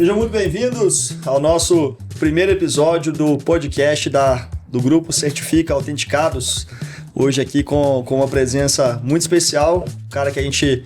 Sejam muito bem-vindos ao nosso primeiro episódio do podcast do Grupo Certifica Autenticados. Hoje aqui com uma presença muito especial, um cara que a gente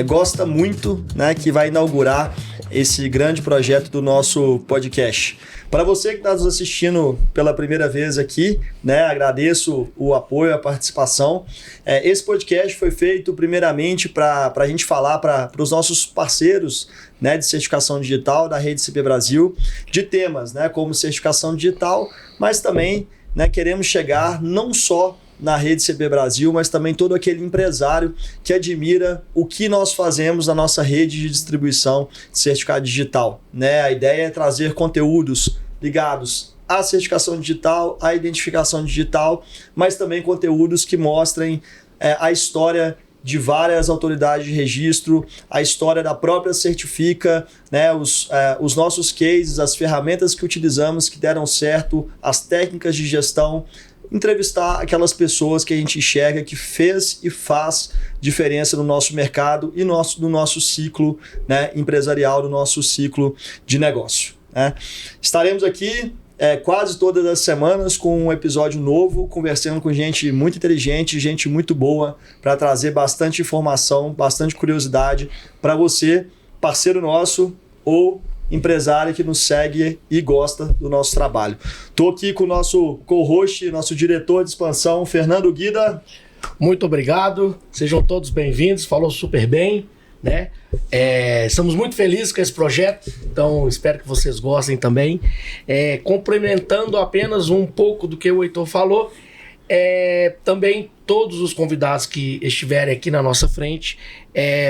gosta muito, né, que vai inaugurar esse grande projeto do nosso podcast. Para você que está nos assistindo pela primeira vez aqui, né, agradeço o apoio, a participação. Esse podcast foi feito primeiramente para a gente falar para os nossos parceiros, né, de certificação digital da Rede CP Brasil, de temas, né, como certificação digital, mas também, né, queremos chegar não só na Rede CP Brasil, mas também todo aquele empresário que admira o que nós fazemos na nossa rede de distribuição de certificado digital, né? A ideia é trazer conteúdos ligados à certificação digital, à identificação digital, mas também conteúdos que mostrem a história de várias autoridades de registro, a história da própria Certifica, né, os nossos cases, as ferramentas que utilizamos que deram certo, as técnicas de gestão, entrevistar aquelas pessoas que a gente enxerga que fez e faz diferença no nosso mercado e no nosso ciclo, né, empresarial, no nosso ciclo de negócio, né? Estaremos aqui quase todas as semanas com um episódio novo, conversando com gente muito inteligente, gente muito boa, para trazer bastante informação, bastante curiosidade para você, parceiro nosso ou empresário que nos segue e gosta do nosso trabalho. Estou aqui com o nosso co-host, nosso diretor de expansão, Fernando Guida. Muito obrigado, sejam todos bem-vindos, falou super bem, né? Estamos muito felizes com esse projeto, então espero que vocês gostem também. Complementando apenas um pouco do que o Heitor falou, também todos os convidados que estiverem aqui na nossa frente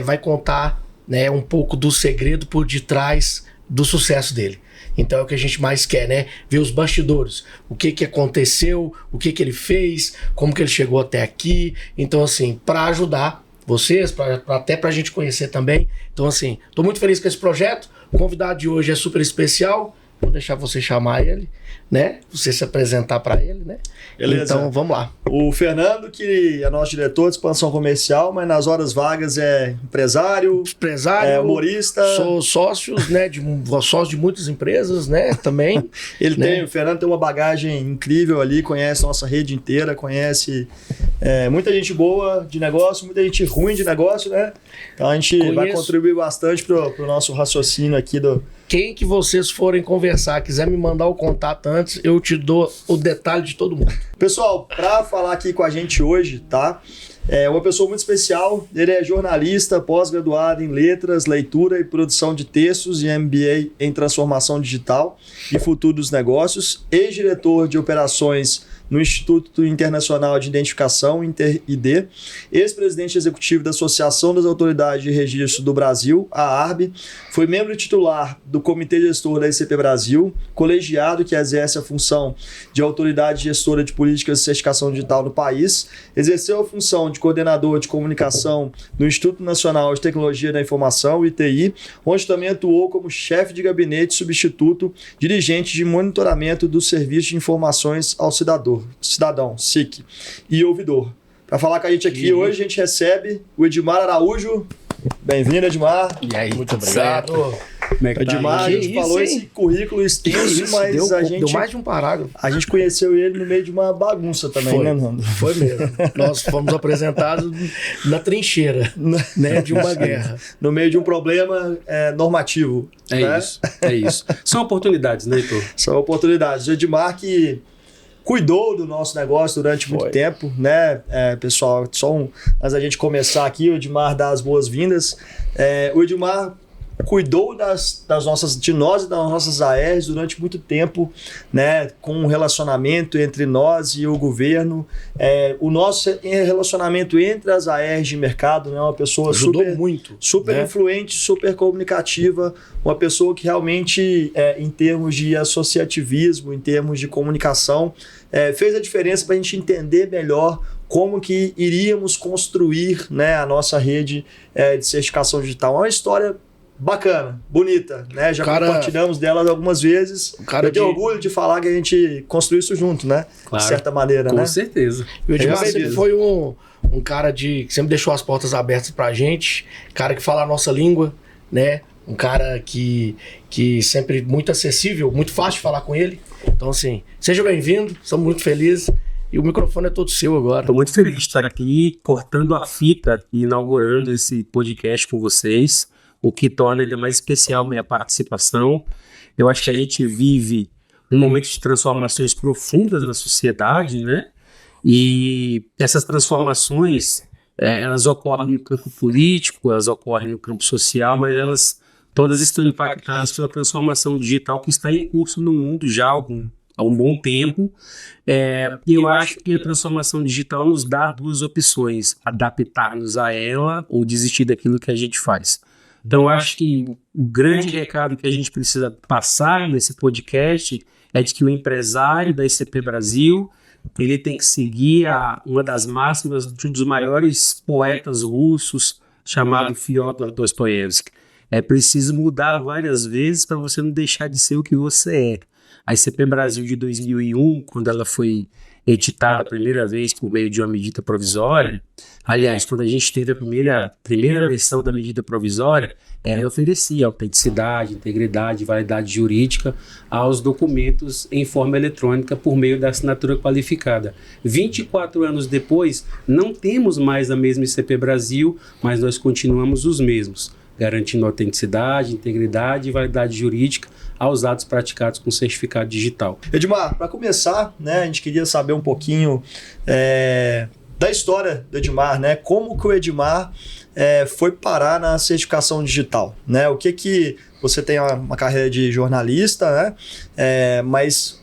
vai contar, né, um pouco do segredo por detrás do sucesso dele. Então é o que a gente mais quer, né? Ver os bastidores, o que aconteceu, o que ele fez, como que ele chegou até aqui. Então, assim, para ajudar vocês, até para a gente conhecer também. Então, assim, estou muito feliz com esse projeto. O convidado de hoje é super especial. Vou deixar você chamar ele, né? Você se apresentar para ele, né? Beleza. Então, vamos lá. O Fernando, que é nosso diretor de expansão comercial, mas nas horas vagas é empresário, humorista. Sou sócio, né? Sócio de muitas empresas, né? Também. O Fernando tem uma bagagem incrível ali, conhece a nossa rede inteira, conhece muita gente boa de negócio, muita gente ruim de negócio, né? Então a gente vai contribuir bastante pro nosso raciocínio aqui do... Quem que vocês forem conversar, quiser me mandar o contato antes, eu te dou o detalhe de todo mundo. Pessoal, para falar aqui com a gente hoje, tá? É uma pessoa muito especial, ele é jornalista, pós-graduado em letras, leitura e produção de textos e MBA em transformação digital e futuro dos negócios, ex-diretor de operações no Instituto Internacional de Identificação, Inter-ID, ex-presidente executivo da Associação das Autoridades de Registro do Brasil, a ARB, foi membro titular do Comitê Gestor da ICP Brasil, colegiado que exerce a função de autoridade gestora de políticas de certificação digital no país, exerceu a função de coordenador de comunicação no Instituto Nacional de Tecnologia da Informação, ITI, onde também atuou como chefe de gabinete substituto, dirigente de monitoramento do Serviço de Informações ao Cidadão, SIC, e ouvidor. Para falar com a gente aqui hoje, a gente recebe o Edmar Araújo. Bem-vindo, Edmar. E aí, muito obrigado. Como é que Edmar, a gente falou esse currículo extenso, mas deu mais de um parágrafo. A gente conheceu ele no meio de uma bagunça também, né, Nando? Foi mesmo. Nós fomos apresentados na trincheira, né, de uma guerra. No meio de um problema normativo. É isso. São oportunidades, né, Heitor? São oportunidades. O Edmar que cuidou do nosso negócio durante muito tempo, né, pessoal? Antes da gente começar aqui, o Edmar dá as boas-vindas. O Edmar cuidou de nós e das nossas ARs durante muito tempo, né, com um relacionamento entre nós e o governo. O nosso relacionamento entre as ARs de mercado, né, uma pessoa super né? Influente, super comunicativa, uma pessoa que realmente, em termos de associativismo, em termos de comunicação, fez a diferença para a gente entender melhor como que iríamos construir, né, a nossa rede de certificação digital. É uma história bacana, bonita, né? Já compartilhamos delas algumas vezes. Eu tenho orgulho de falar que a gente construiu isso junto, né? Claro, de certa maneira, né? Com certeza. E o Edmar sempre foi um cara que sempre deixou as portas abertas pra gente, cara que fala a nossa língua, né? um cara que sempre muito acessível, muito fácil de falar com ele. Então, assim, seja bem-vindo, estamos muito felizes. E o microfone é todo seu agora. Estou muito feliz de estar aqui, cortando a fita e inaugurando esse podcast com vocês, o que torna ainda mais especial minha participação. Eu acho que a gente vive um momento de transformações profundas na sociedade, né? E essas transformações, elas ocorrem no campo político, elas ocorrem no campo social, mas elas todas estão impactadas pela transformação digital que está em curso no mundo já há um bom tempo. E eu acho que a transformação digital nos dá duas opções: adaptar-nos a ela ou desistir daquilo que a gente faz. Então eu acho que o grande recado que a gente precisa passar nesse podcast é de que o empresário da ICP Brasil, ele tem que seguir uma das máximas de um dos maiores poetas russos, chamado Fyodor Dostoiévski. É preciso mudar várias vezes para você não deixar de ser o que você é. A ICP Brasil de 2001, quando ela foi editada a primeira vez por meio de uma medida provisória, aliás, quando a gente teve a primeira versão da medida provisória, ela oferecia autenticidade, integridade, validade jurídica aos documentos em forma eletrônica por meio da assinatura qualificada. 24 anos depois, não temos mais a mesma ICP Brasil, mas nós continuamos os mesmos, garantindo autenticidade, integridade e validade jurídica aos atos praticados com certificado digital. Edmar, para começar, né, a gente queria saber um pouquinho da história do Edmar, né? Como que o Edmar foi parar na certificação digital, né? O que você tem uma carreira de jornalista, né? Mas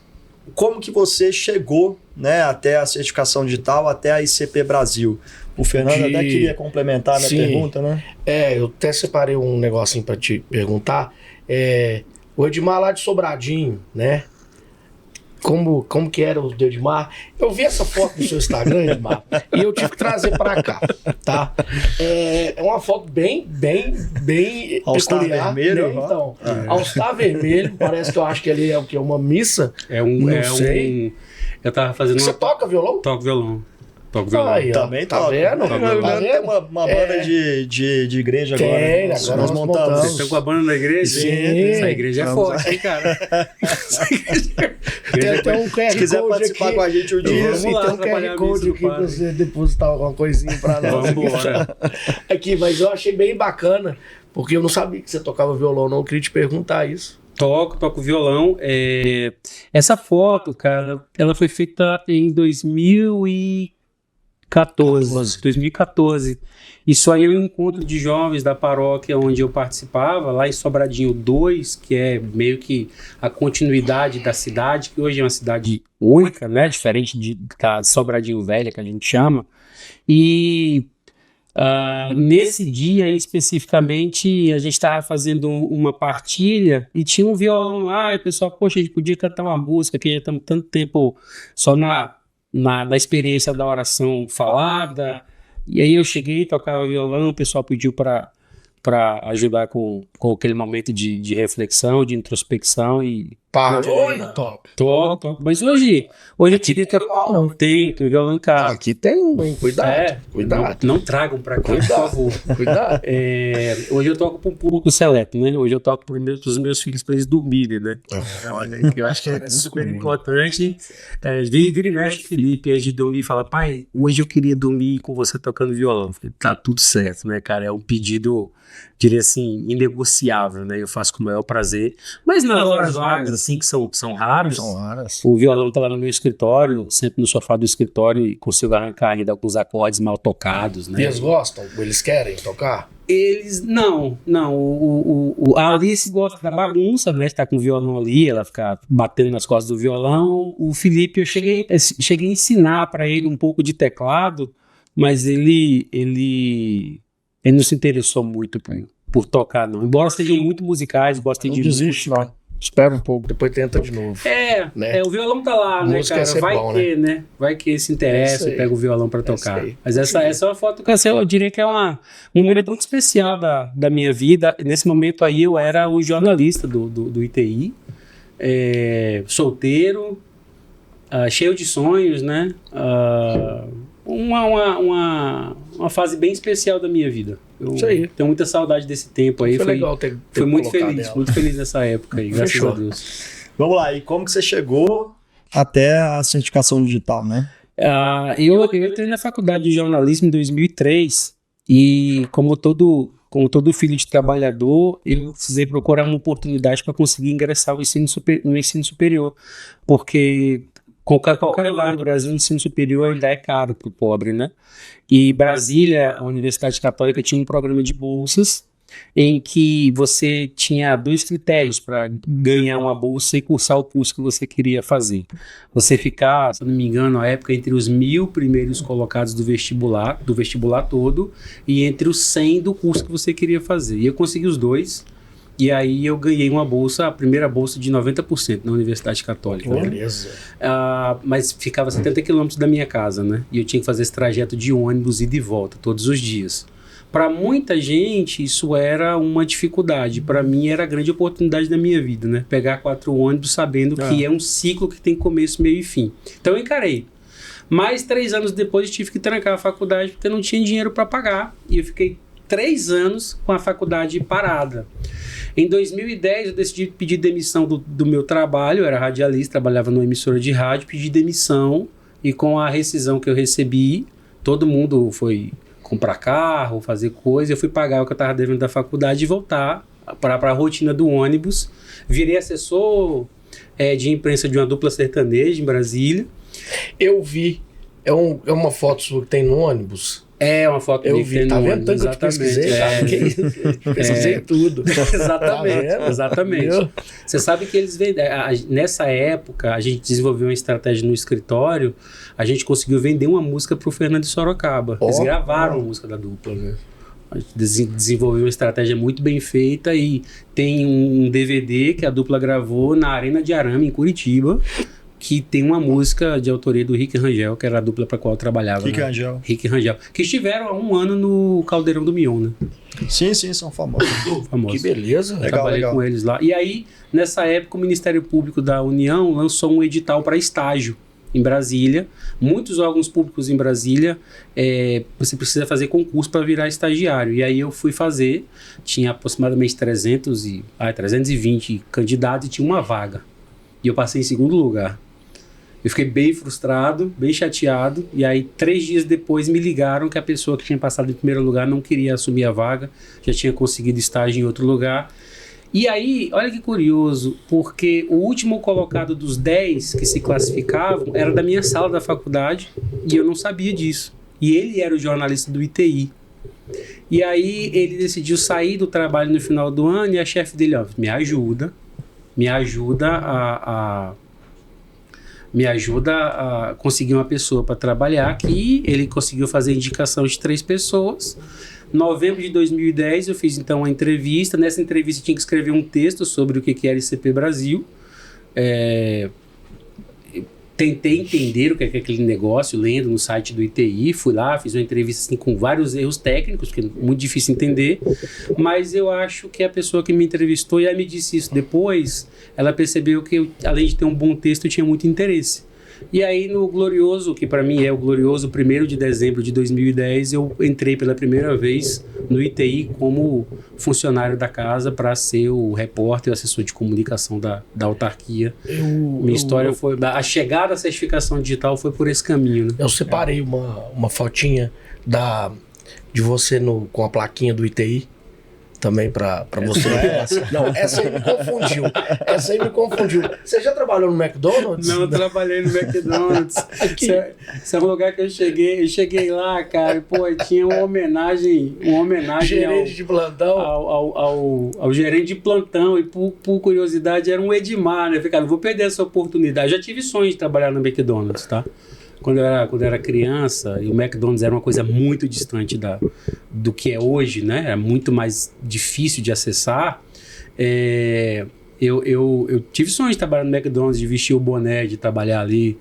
como que você chegou, né, até a certificação digital, até a ICP Brasil? O Fernando até queria complementar na pergunta, né? Eu até separei um negocinho para te perguntar. O Edmar lá de Sobradinho, né? Como que era o Edmar? Eu vi essa foto no seu Instagram, Edmar, e eu tive que trazer para cá, tá? É uma foto bem All-Star peculiar, vermelho, né? Então, All-Star vermelho, parece que eu acho que ali é o que? Uma missa? Não sei. Eu tava fazendo Você toca violão? Toco violão. Aí, também tá vendo? Tem uma banda de igreja agora. Tem, agora nós montamos. Vocês estão com a banda na igreja? Sim. Essa igreja é forte, hein, cara? Tem até um QR Code. Se quiser participar aqui, com a gente um dia, tem um QR Code aqui pra você depositar alguma coisinha pra nós. Vambora. Aqui, mas eu achei bem bacana, porque eu não sabia que você tocava violão, não. Eu queria te perguntar isso. Toco violão. Essa foto, cara, ela foi feita em 2014. Isso aí é um encontro de jovens da paróquia onde eu participava, lá em Sobradinho 2, que é meio que a continuidade da cidade, que hoje é uma cidade única, né? Diferente da Sobradinho Velha, que a gente chama. E nesse dia especificamente, a gente estava fazendo uma partilha e tinha um violão lá, e o pessoal, poxa, a gente podia cantar uma música, que já estamos tanto tempo só na experiência da oração falada. E aí eu cheguei, tocava violão, o pessoal pediu para ajudar com aquele momento de reflexão, de introspecção e... Toco. Mas hoje eu queria que não tem violão em casa. Aqui tem um, hein? Cuidado. Não tragam para cá, por favor. Cuidado. Hoje eu toco para um público seleto, né? Hoje eu toco para os meus filhos para eles dormirem, né? Eu acho que é super importante. Vira e mexe, Felipe, antes de dormir, fala: pai, hoje eu queria dormir com você tocando violão. Eu falei, tá tudo certo, né, cara? É um pedido, diria assim, inegociável, né? Eu faço com o maior prazer. Mas nas horas vagas, assim, que são raras. O violão tá lá no meu escritório, sempre no sofá do escritório, e consigo arrancar ainda alguns acordes mal tocados, né? Eles gostam? Eles querem tocar? Eles, não. A Alice gosta da bagunça, né? Tá com o violão ali, ela fica batendo nas costas do violão. O Felipe, eu cheguei a ensinar para ele um pouco de teclado, mas ele não se interessou muito por tocar, não. Embora sejam muito musicais, gostem de... Não desiste, não. Espera um pouco, depois tenta de novo. O violão tá lá, né, cara? Vai bom, que, né? Vai que se interessa e pega o violão pra tocar. Mas essa é uma foto que eu diria que é um momento muito especial da minha vida. Nesse momento aí eu era o jornalista do ITI, solteiro, cheio de sonhos, né? uma fase bem especial da minha vida. Eu Isso aí. tenho muita saudade desse tempo aí. Foi legal ter Foi muito colocado feliz, ela. muito feliz nessa época aí, graças Fechou. a Deus. Vamos lá, e como que você chegou até a certificação digital, né? Eu entrei na faculdade de jornalismo em 2003 e como todo filho de trabalhador, eu precisei procurar uma oportunidade para conseguir ingressar no ensino superior, porque qualquer lugar no Brasil, o ensino superior ainda é caro para o pobre, né? E Brasília, a Universidade Católica, tinha um programa de bolsas em que você tinha 2 critérios para ganhar uma bolsa e cursar o curso que você queria fazer. Você ficar, se eu não me engano, na época, entre os 1.000 primeiros colocados do vestibular todo, e entre os 100 do curso que você queria fazer. E eu consegui os 2, e aí eu ganhei uma bolsa, a primeira bolsa de 90% na Universidade Católica. Beleza. Mas ficava 70 quilômetros da minha casa, né? E eu tinha que fazer esse trajeto de ônibus ida e volta, todos os dias. Para muita gente, isso era uma dificuldade. Para mim, era a grande oportunidade da minha vida, né? Pegar 4 ônibus sabendo que é um ciclo que tem começo, meio e fim. Então, eu encarei. Mas 3 anos depois, eu tive que trancar a faculdade porque eu não tinha dinheiro para pagar. E eu fiquei 3 anos com a faculdade parada. Em 2010, eu decidi pedir demissão do meu trabalho. Eu era radialista, trabalhava numa emissora de rádio. Pedi demissão e com a rescisão que eu recebi, todo mundo foi comprar carro, fazer coisa. Eu fui pagar o que eu estava devendo da faculdade e voltar para a rotina do ônibus. Virei assessor de imprensa de uma dupla sertaneja em Brasília. Eu vi. É uma foto sua que tem no ônibus? É uma foto Eu que vi, tem tá no vendo? ônibus, Tanto que eu te pesquisei, cara. Que isso? Pesquisei tudo. Exatamente, Tá vendo? exatamente. Viu? Você sabe que eles vendem. Nessa época, a gente desenvolveu uma estratégia no escritório, a gente conseguiu vender uma música pro Fernando de Sorocaba. Eles gravaram a música da dupla, né? A gente desenvolveu uma estratégia muito bem feita e tem um DVD que a dupla gravou na Arena de Arame, em Curitiba, que tem uma música de autoria do Rick Rangel, que era a dupla para a qual eu trabalhava. Rick né? Rangel. Rick Rangel. Que estiveram há 1 ano no Caldeirão do Mion, né? Sim, são famosos. Famosos. Que beleza. Legal, Trabalhei legal. com eles lá. E aí, nessa época, o Ministério Público da União lançou um edital para estágio em Brasília. Muitos órgãos públicos em Brasília, você precisa fazer concurso para virar estagiário. E aí eu fui fazer, tinha aproximadamente 320 candidatos e tinha uma vaga. E eu passei em 2º lugar. Eu fiquei bem frustrado, bem chateado, e aí 3 dias depois me ligaram que a pessoa que tinha passado em 1º lugar não queria assumir a vaga, já tinha conseguido estágio em outro lugar. E aí, olha que curioso, porque o último colocado dos 10 que se classificavam era da minha sala da faculdade, e eu não sabia disso. E ele era o jornalista do ITI. E aí ele decidiu sair do trabalho no final do ano, e a chefe dele, me ajuda a conseguir uma pessoa para trabalhar aqui. Ele conseguiu fazer indicação de 3 pessoas. Novembro de 2010 eu fiz então uma entrevista. Nessa entrevista eu tinha que escrever um texto sobre o que era ICP Brasil. Tentei entender o que é aquele negócio, lendo no site do ITI, fui lá, fiz uma entrevista assim, com vários erros técnicos, porque é muito difícil entender, mas eu acho que a pessoa que me entrevistou, e aí me disse isso depois, ela percebeu que eu, além de ter um bom texto, eu tinha muito interesse. E aí no glorioso, que para mim é o glorioso 1º de dezembro de 2010, eu entrei pela primeira vez no ITI como funcionário da casa para ser o repórter e o assessor de comunicação da autarquia. Minha história foi... A chegada à certificação digital foi por esse caminho, né? Eu separei uma fotinha de você com a plaquinha do ITI. Também pra você. Não, essa aí me confundiu. Você já trabalhou no McDonald's? Não, eu trabalhei no McDonald's. Esse é um lugar que eu cheguei lá, cara, e, tinha uma homenagem gerente de plantão. ao gerente de plantão, e por curiosidade era um Edmar, né? Eu falei, cara, não vou perder essa oportunidade. Já tive sonho de trabalhar no McDonald's, tá? Quando eu era criança, e o McDonald's era uma coisa muito distante do que é hoje, né? Era muito mais difícil de acessar. Eu tive sonho de trabalhar no McDonald's, de vestir o boné, de trabalhar ali.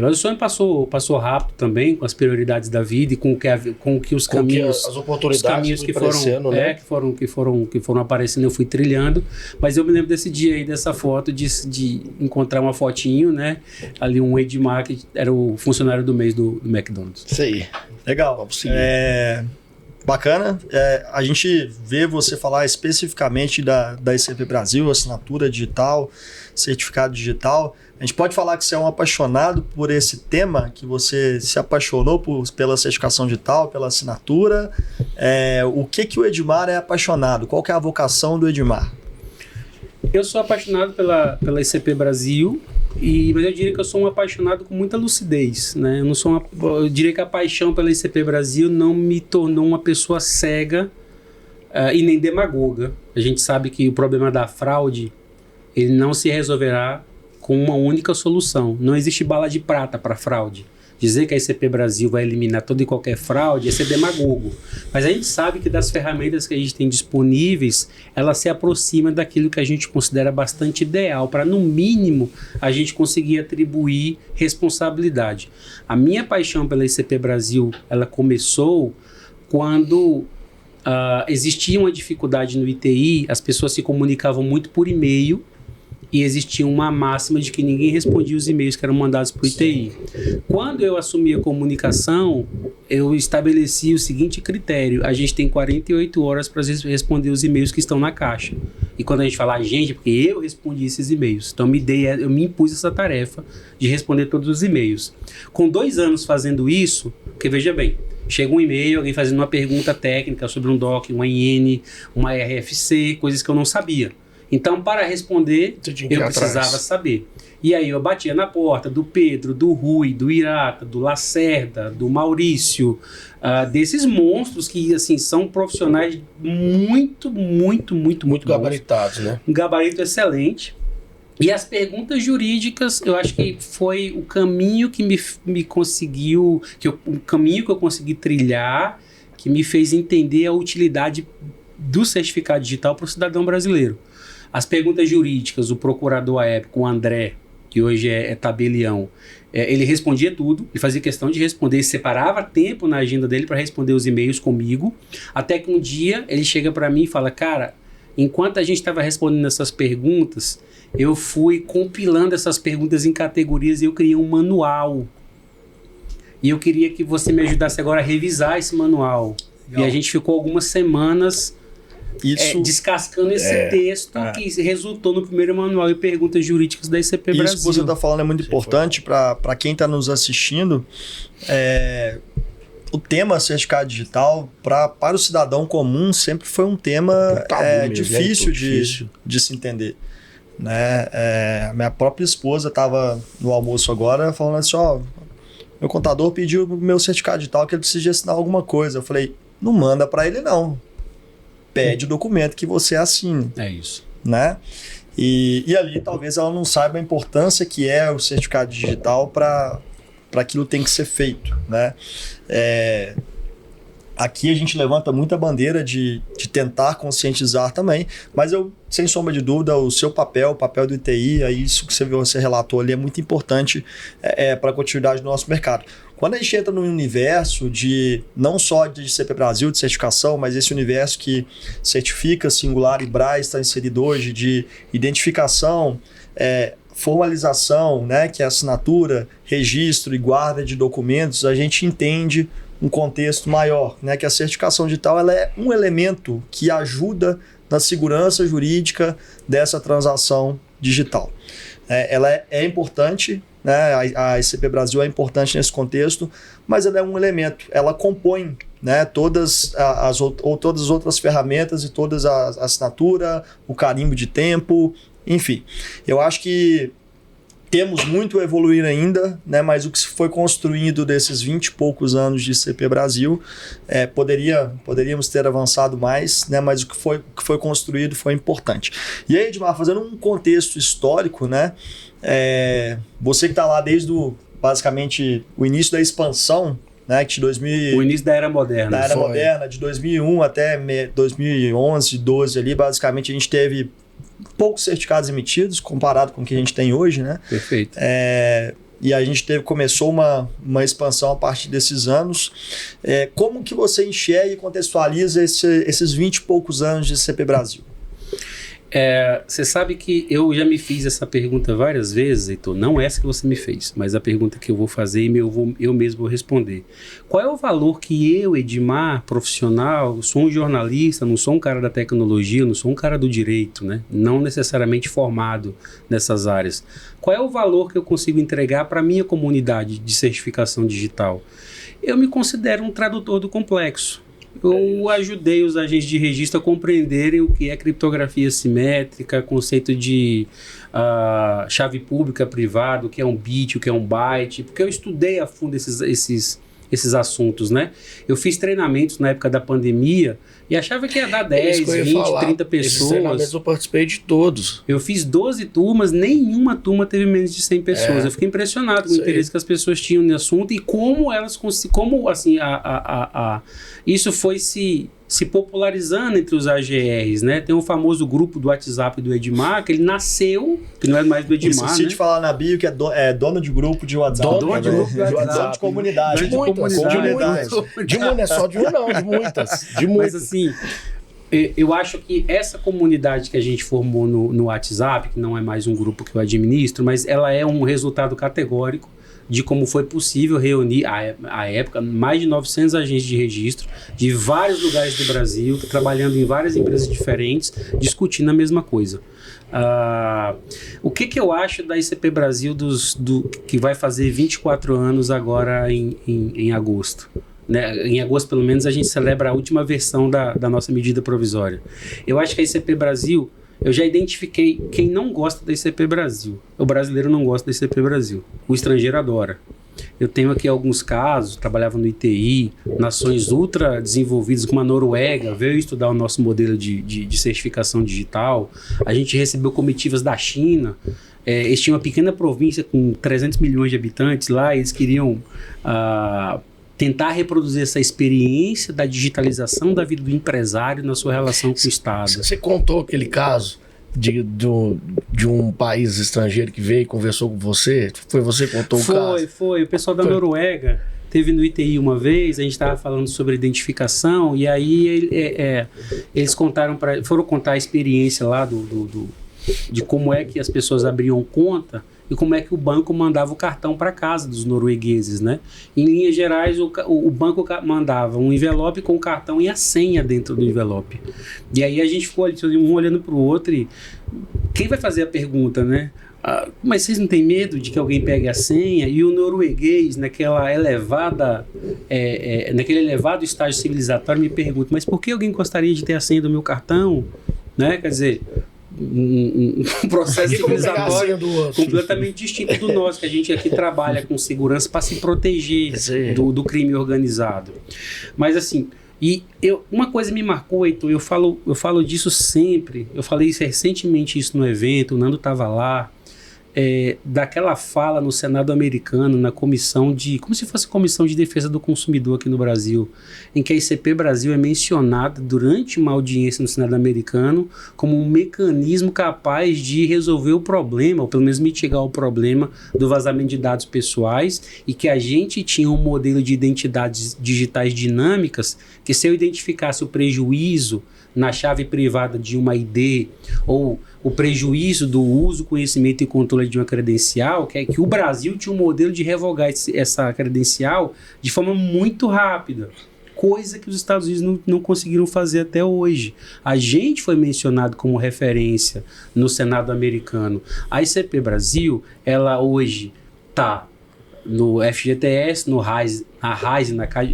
Mas o sonho passou rápido também, com as prioridades da vida e com o que os caminhos, as oportunidades que foram, né? que foram aparecendo, eu fui trilhando. Mas eu me lembro desse dia aí, dessa foto, de encontrar uma fotinho, né? Ali um Edmar, que era o funcionário do mês do McDonald's. Isso aí. Legal. Vamos seguir. Bacana. A gente vê você falar especificamente da ICP Brasil, assinatura digital, certificado digital. A gente pode falar que você é um apaixonado por esse tema, que você se apaixonou pela certificação digital, pela assinatura. O que o Edmar é apaixonado? Qual que é a vocação do Edmar? Eu sou apaixonado pela ICP Brasil, mas eu diria que eu sou um apaixonado com muita lucidez, né? Eu diria que a paixão pela ICP Brasil não me tornou uma pessoa cega e nem demagoga. A gente sabe que o problema da fraude, ele não se resolverá com uma única solução. Não existe bala de prata para fraude. Dizer que a ICP Brasil vai eliminar toda e qualquer fraude é ser demagogo. Mas a gente sabe que das ferramentas que a gente tem disponíveis, ela se aproxima daquilo que a gente considera bastante ideal, para no mínimo a gente conseguir atribuir responsabilidade. A minha paixão pela ICP Brasil, ela começou quando existia uma dificuldade no ITI, as pessoas se comunicavam muito por e-mail, e existia uma máxima de que ninguém respondia os e-mails que eram mandados para o ITI. Quando eu assumi a comunicação, eu estabeleci o seguinte critério: a gente tem 48 horas para responder os e-mails que estão na caixa. E quando a gente fala gente, porque eu respondi esses e-mails, então eu me impus essa tarefa de responder todos os e-mails. Com 2 anos fazendo isso, porque veja bem, chega um e-mail, alguém fazendo uma pergunta técnica sobre um DOC, uma IN, uma RFC, coisas que eu não sabia. Então, para responder, eu precisava saber. E aí eu batia na porta do Pedro, do Rui, do Irata, do Lacerda, do Maurício, desses monstros que, assim, são profissionais muito gabaritados, né? Um gabarito excelente. E as perguntas jurídicas, eu acho que foi o caminho que me conseguiu, o caminho que eu consegui trilhar, que me fez entender a utilidade do certificado digital para o cidadão brasileiro. As perguntas jurídicas, o procurador à época, o André, que hoje é tabelião, ele respondia tudo, ele fazia questão de responder, separava tempo na agenda dele para responder os e-mails comigo, até que um dia ele chega para mim e fala: cara, enquanto a gente estava respondendo essas perguntas, eu fui compilando essas perguntas em categorias e eu criei um manual. E eu queria que você me ajudasse agora a revisar esse manual. Legal. E a gente ficou algumas semanas descascando esse texto que resultou no primeiro manual de perguntas jurídicas da ICP Brasil. Isso que você está falando é muito importante para quem está nos assistindo. O tema certificado digital, para o cidadão comum, sempre foi um tema difícil de se entender. Né? Minha própria esposa estava no almoço agora falando assim: meu contador pediu o meu certificado digital que ele precisa de assinar alguma coisa. Eu falei: não manda para ele não. Pede o documento que você assine. É isso. Né? E ali talvez ela não saiba a importância que é o certificado digital para aquilo que tem que ser feito. Né? Aqui a gente levanta muita bandeira de tentar conscientizar também, mas sem sombra de dúvida, o seu papel, o papel do ITI, isso que você relatou ali é muito importante para a continuidade do nosso mercado. Quando a gente entra no universo não só de ICP Brasil, de certificação, mas esse universo que certifica, Singular e Braz está inserido hoje, de identificação, formalização, né, que é assinatura, registro e guarda de documentos, a gente entende um contexto maior, né, que a certificação digital ela é um elemento que ajuda na segurança jurídica dessa transação digital. Ela é importante, né, a ICP Brasil é importante nesse contexto, mas ela é um elemento, ela compõe, né, todas as outras ferramentas e todas a assinatura, o carimbo de tempo, enfim. Eu acho que temos muito a evoluir ainda, né, mas o que foi construído desses 20 e poucos anos de ICP Brasil, poderíamos ter avançado mais, né, mas o que foi construído foi importante. E aí, Edmar, fazendo um contexto histórico, né, você que está lá desde basicamente o início da expansão, né, que o início da Era Moderna. Da Era Moderna, de 2001 até 2011, 12 ali, basicamente a gente teve poucos certificados emitidos comparado com o que a gente tem hoje, né? Perfeito. E a gente começou uma expansão a partir desses anos. Como que você enxerga e contextualiza esses 20 e poucos anos de ICP Brasil? Você sabe que eu já me fiz essa pergunta várias vezes, Heitor. Não essa que você me fez, mas a pergunta que eu vou fazer e eu mesmo vou responder. Qual é o valor que eu, Edmar, profissional, sou um jornalista, não sou um cara da tecnologia, não sou um cara do direito, né? Não necessariamente formado nessas áreas. Qual é o valor que eu consigo entregar para a minha comunidade de certificação digital? Eu me considero um tradutor do complexo. Eu ajudei os agentes de registro a compreenderem o que é criptografia simétrica, conceito de chave pública privada, o que é um bit, o que é um byte, porque eu estudei a fundo esses assuntos, né? Eu fiz treinamentos na época da pandemia e achava que ia dar 10, 20, 30 pessoas. Esses treinamentos eu participei de todos. Eu fiz 12 turmas, nenhuma turma teve menos de 100 pessoas. Eu fiquei impressionado com o interesse que as pessoas tinham no assunto e como elas como assim, isso foi se popularizando entre os AGRs, né? Tem um famoso grupo do WhatsApp do Edmar, que ele nasceu, que não é mais do Edmar, esqueci de falar na bio que é dono de grupo de WhatsApp. Dono de grupo de WhatsApp. Dono de comunidade. De muitas. De muitas, só de um não, de muitas. Mas assim, eu acho que essa comunidade que a gente formou no WhatsApp, que não é mais um grupo que eu administro, mas ela é um resultado categórico de como foi possível reunir, à época, mais de 900 agentes de registro de vários lugares do Brasil, trabalhando em várias empresas diferentes, discutindo a mesma coisa. O que eu acho da ICP Brasil que vai fazer 24 anos agora em agosto? Né? Em agosto, pelo menos, a gente celebra a última versão da nossa medida provisória. Eu acho que a ICP Brasil, eu já identifiquei quem não gosta da ICP Brasil. O brasileiro não gosta da ICP Brasil. O estrangeiro adora. Eu tenho aqui alguns casos, trabalhava no ITI, nações ultra desenvolvidas como a Noruega, veio estudar o nosso modelo de certificação digital. A gente recebeu comitivas da China. Eles tinham uma pequena província com 300 milhões de habitantes lá, eles queriam tentar reproduzir essa experiência da digitalização da vida do empresário na sua relação com o Estado. Você contou aquele caso de um país estrangeiro que veio e conversou com você? Foi você que contou o caso? Foi. O pessoal da Noruega teve no ITI uma vez, a gente estava falando sobre identificação, e aí eles foram contar a experiência lá de como é que as pessoas abriam conta e como é que o banco mandava o cartão para casa dos noruegueses, né? Em linhas gerais, o banco mandava um envelope com o cartão e a senha dentro do envelope. E aí a gente ficou um olhando para o outro e quem vai fazer a pergunta, né? Mas vocês não têm medo de que alguém pegue a senha? E o norueguês, naquele elevado estágio civilizatório, me pergunta, mas por que alguém gostaria de ter a senha do meu cartão? Né? Quer dizer, um processo civilizatório completamente distinto do nosso, que a gente aqui trabalha com segurança para se proteger do crime organizado. Mas assim, uma coisa me marcou, Heitor, eu falo disso sempre, eu falei isso recentemente isso no evento, o Nando estava lá, daquela fala no Senado americano, na comissão como se fosse a Comissão de Defesa do Consumidor aqui no Brasil, em que a ICP Brasil é mencionada durante uma audiência no Senado americano como um mecanismo capaz de resolver o problema, ou pelo menos mitigar o problema do vazamento de dados pessoais, e que a gente tinha um modelo de identidades digitais dinâmicas que, se eu identificasse o prejuízo na chave privada de uma ID ou o prejuízo do uso, conhecimento e controle de uma credencial, que é que o Brasil tinha um modelo de revogar essa credencial de forma muito rápida, coisa que os Estados Unidos não conseguiram fazer até hoje. A gente foi mencionado como referência no Senado americano. A ICP Brasil, ela hoje está no FGTS, no RAIS,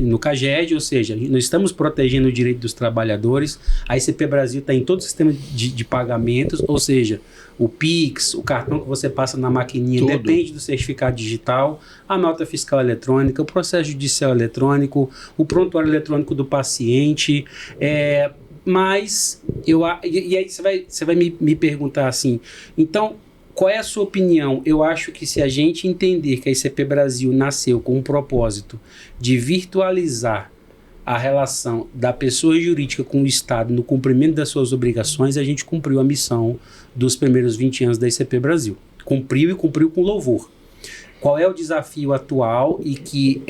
no CAGED, ou seja, nós estamos protegendo o direito dos trabalhadores. A ICP Brasil está em todo o sistema de pagamentos, ou seja, o PIX, o cartão que você passa na maquininha, tudo depende do certificado digital, a nota fiscal eletrônica, o processo judicial eletrônico, o prontuário eletrônico do paciente, mas e aí você vai me perguntar assim, então, qual é a sua opinião? Eu acho que se a gente entender que a ICP Brasil nasceu com um propósito de virtualizar a relação da pessoa jurídica com o Estado no cumprimento das suas obrigações, a gente cumpriu a missão dos primeiros 20 anos da ICP Brasil. Cumpriu com louvor. Qual é o desafio atual e que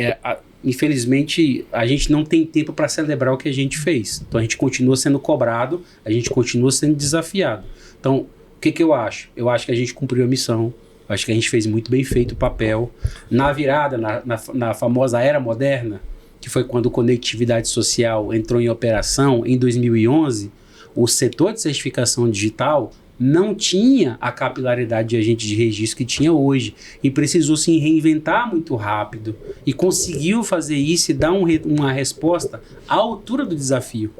infelizmente, a gente não tem tempo para celebrar o que a gente fez. Então, a gente continua sendo cobrado, a gente continua sendo desafiado. Então, o que eu acho? Eu acho que a gente cumpriu a missão, acho que a gente fez muito bem feito o papel. Na virada, na famosa era moderna, que foi quando conectividade social entrou em operação em 2011, o setor de certificação digital não tinha a capilaridade de agente de registro que tinha hoje e precisou se reinventar muito rápido e conseguiu fazer isso e dar uma resposta à altura do desafio.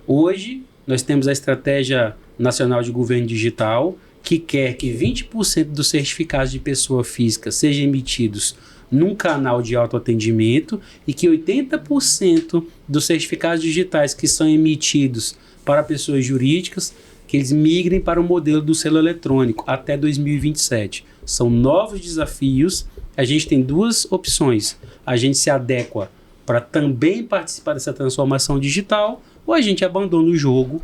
Hoje, nós temos a Estratégia Nacional de Governo Digital, que quer que 20% dos certificados de pessoa física sejam emitidos num canal de autoatendimento e que 80% dos certificados digitais que são emitidos para pessoas jurídicas, que eles migrem para o modelo do selo eletrônico até 2027. São novos desafios. A gente tem duas opções. A gente se adequa para também participar dessa transformação digital ou a gente abandona o jogo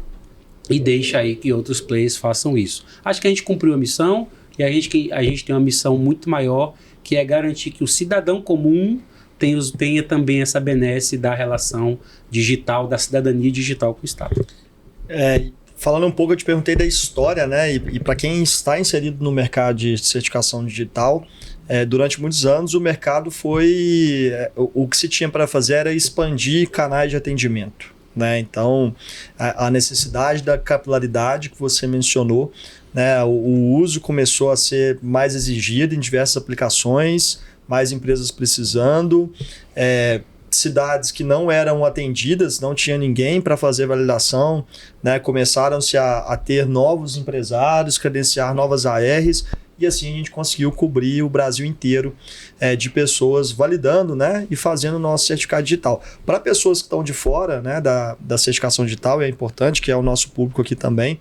e deixa aí que outros players façam isso. Acho que a gente cumpriu a missão e a gente tem uma missão muito maior, que é garantir que o cidadão comum tenha também essa benesse da relação digital, da cidadania digital com o Estado. Falando um pouco, eu te perguntei da história, né? E para quem está inserido no mercado de certificação digital, durante muitos anos o mercado foi... o que se tinha para fazer era expandir canais de atendimento, né? Então, a necessidade da capilaridade que você mencionou, né? O uso começou a ser mais exigido em diversas aplicações, mais empresas precisando, cidades que não eram atendidas, não tinha ninguém para fazer validação, né? Começaram-se a ter novos empresários, credenciar novas ARs, e assim a gente conseguiu cobrir o Brasil inteiro de pessoas validando, né? E fazendo o nosso certificado digital. Para pessoas que estão de fora, né, da certificação digital, é importante, que é o nosso público aqui também,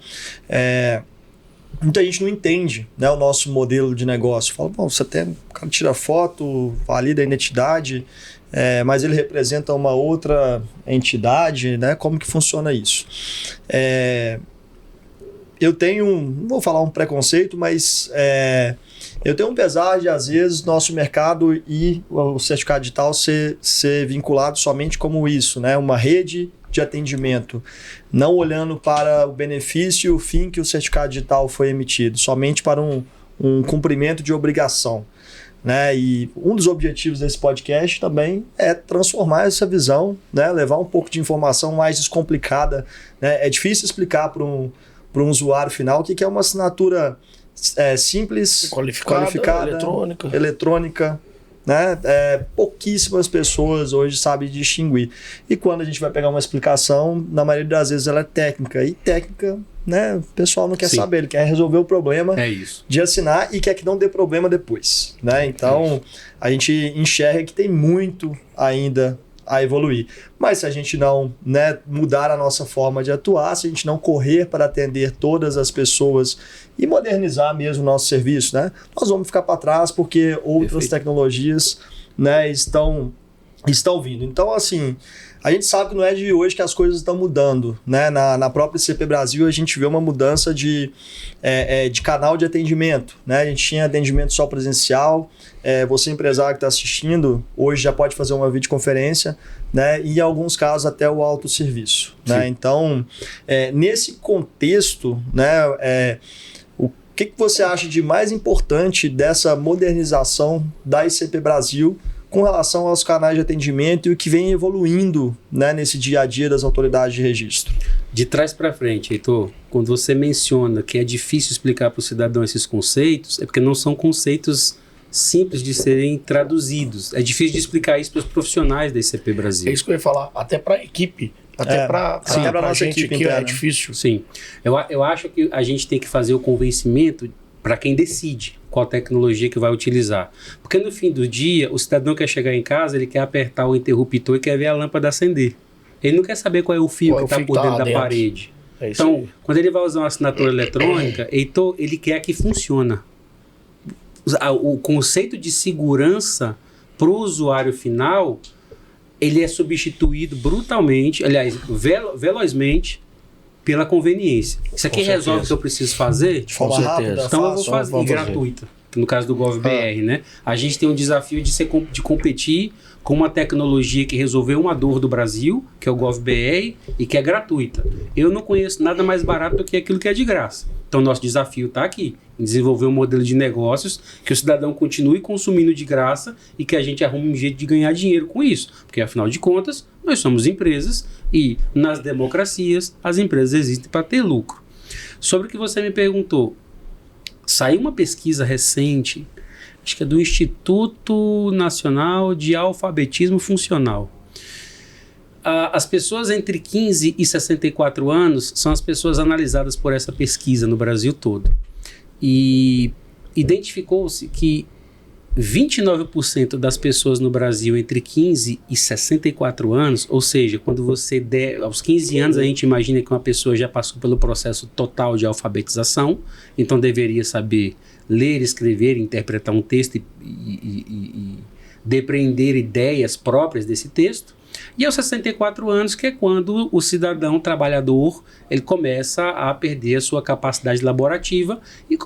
muita gente não entende, né, o nosso modelo de negócio. Fala, bom, o cara tira foto, valida a identidade, mas ele representa uma outra entidade, né? Como que funciona isso? Eu tenho, não vou falar um preconceito, mas eu tenho um pesar de, às vezes, nosso mercado e o certificado digital ser vinculado somente como isso, né? Uma rede de atendimento, não olhando para o benefício e o fim que o certificado digital foi emitido, somente para um cumprimento de obrigação, né? E um dos objetivos desse podcast também é transformar essa visão, né? Levar um pouco de informação mais descomplicada, né? É difícil explicar para um usuário final o que é uma assinatura simples, qualificada, eletrônica, né? Pouquíssimas pessoas hoje sabem distinguir. E quando a gente vai pegar uma explicação, na maioria das vezes ela é técnica. E técnica, né? O pessoal não quer saber, ele quer resolver o problema de assinar e quer que não dê problema depois, né? Então, a gente enxerga que tem muito ainda a evoluir. Mas se a gente não, né, mudar a nossa forma de atuar, se a gente não correr para atender todas as pessoas e modernizar mesmo o nosso serviço, né, nós vamos ficar para trás porque outras tecnologias, né, estão vindo. Então, assim, a gente sabe que não é de hoje que as coisas estão mudando, né? Na própria ICP Brasil a gente vê uma mudança de canal de atendimento, né? A gente tinha atendimento só presencial, você empresário que está assistindo, hoje já pode fazer uma videoconferência, né? E em alguns casos até o autosserviço, né? Então, nesse contexto, né, o que você acha de mais importante dessa modernização da ICP Brasil com relação aos canais de atendimento e o que vem evoluindo, né, nesse dia a dia das autoridades de registro? De trás para frente, Heitor, quando você menciona que é difícil explicar para o cidadão esses conceitos, é porque não são conceitos simples de serem traduzidos. É difícil de explicar isso para os profissionais da ICP Brasil. É isso que eu ia falar, até para a equipe, até para a nossa gente equipe aqui é difícil. Sim, eu acho que a gente tem que fazer o convencimento para quem decide qual tecnologia que vai utilizar. Porque no fim do dia, o cidadão quer chegar em casa, ele quer apertar o interruptor e quer ver a lâmpada acender. Ele não quer saber qual é o fio que está por dentro da parede. Então, quando ele vai usar uma assinatura eletrônica, ele quer que funcione. O conceito de segurança para o usuário final, ele é substituído brutalmente, aliás, velozmente, pela conveniência. Isso aqui resolve o que eu preciso fazer? De forma rápida, então fácil, eu vou fazer gratuita. no caso do GovBR, né? A gente tem um desafio de competir com uma tecnologia que resolveu uma dor do Brasil, que é o GovBR, e que é gratuita. Eu não conheço nada mais barato do que aquilo que é de graça. Então, nosso desafio está aqui, em desenvolver um modelo de negócios que o cidadão continue consumindo de graça e que a gente arrume um jeito de ganhar dinheiro com isso. Porque, afinal de contas, nós somos empresas e, nas democracias, as empresas existem para ter lucro. Sobre o que você me perguntou, saiu uma pesquisa recente, acho que é do Instituto Nacional de Alfabetismo Funcional. As pessoas entre 15 e 64 anos são as pessoas analisadas por essa pesquisa no Brasil todo. E identificou-se que 29% das pessoas no Brasil entre 15 e 64 anos, ou seja, quando você der aos 15 anos, a gente imagina que uma pessoa já passou pelo processo total de alfabetização, então deveria saber ler, escrever, interpretar um texto e depreender ideias próprias desse texto. E aos 64 anos, que é quando o cidadão trabalhador ele começa a perder a sua capacidade laborativa e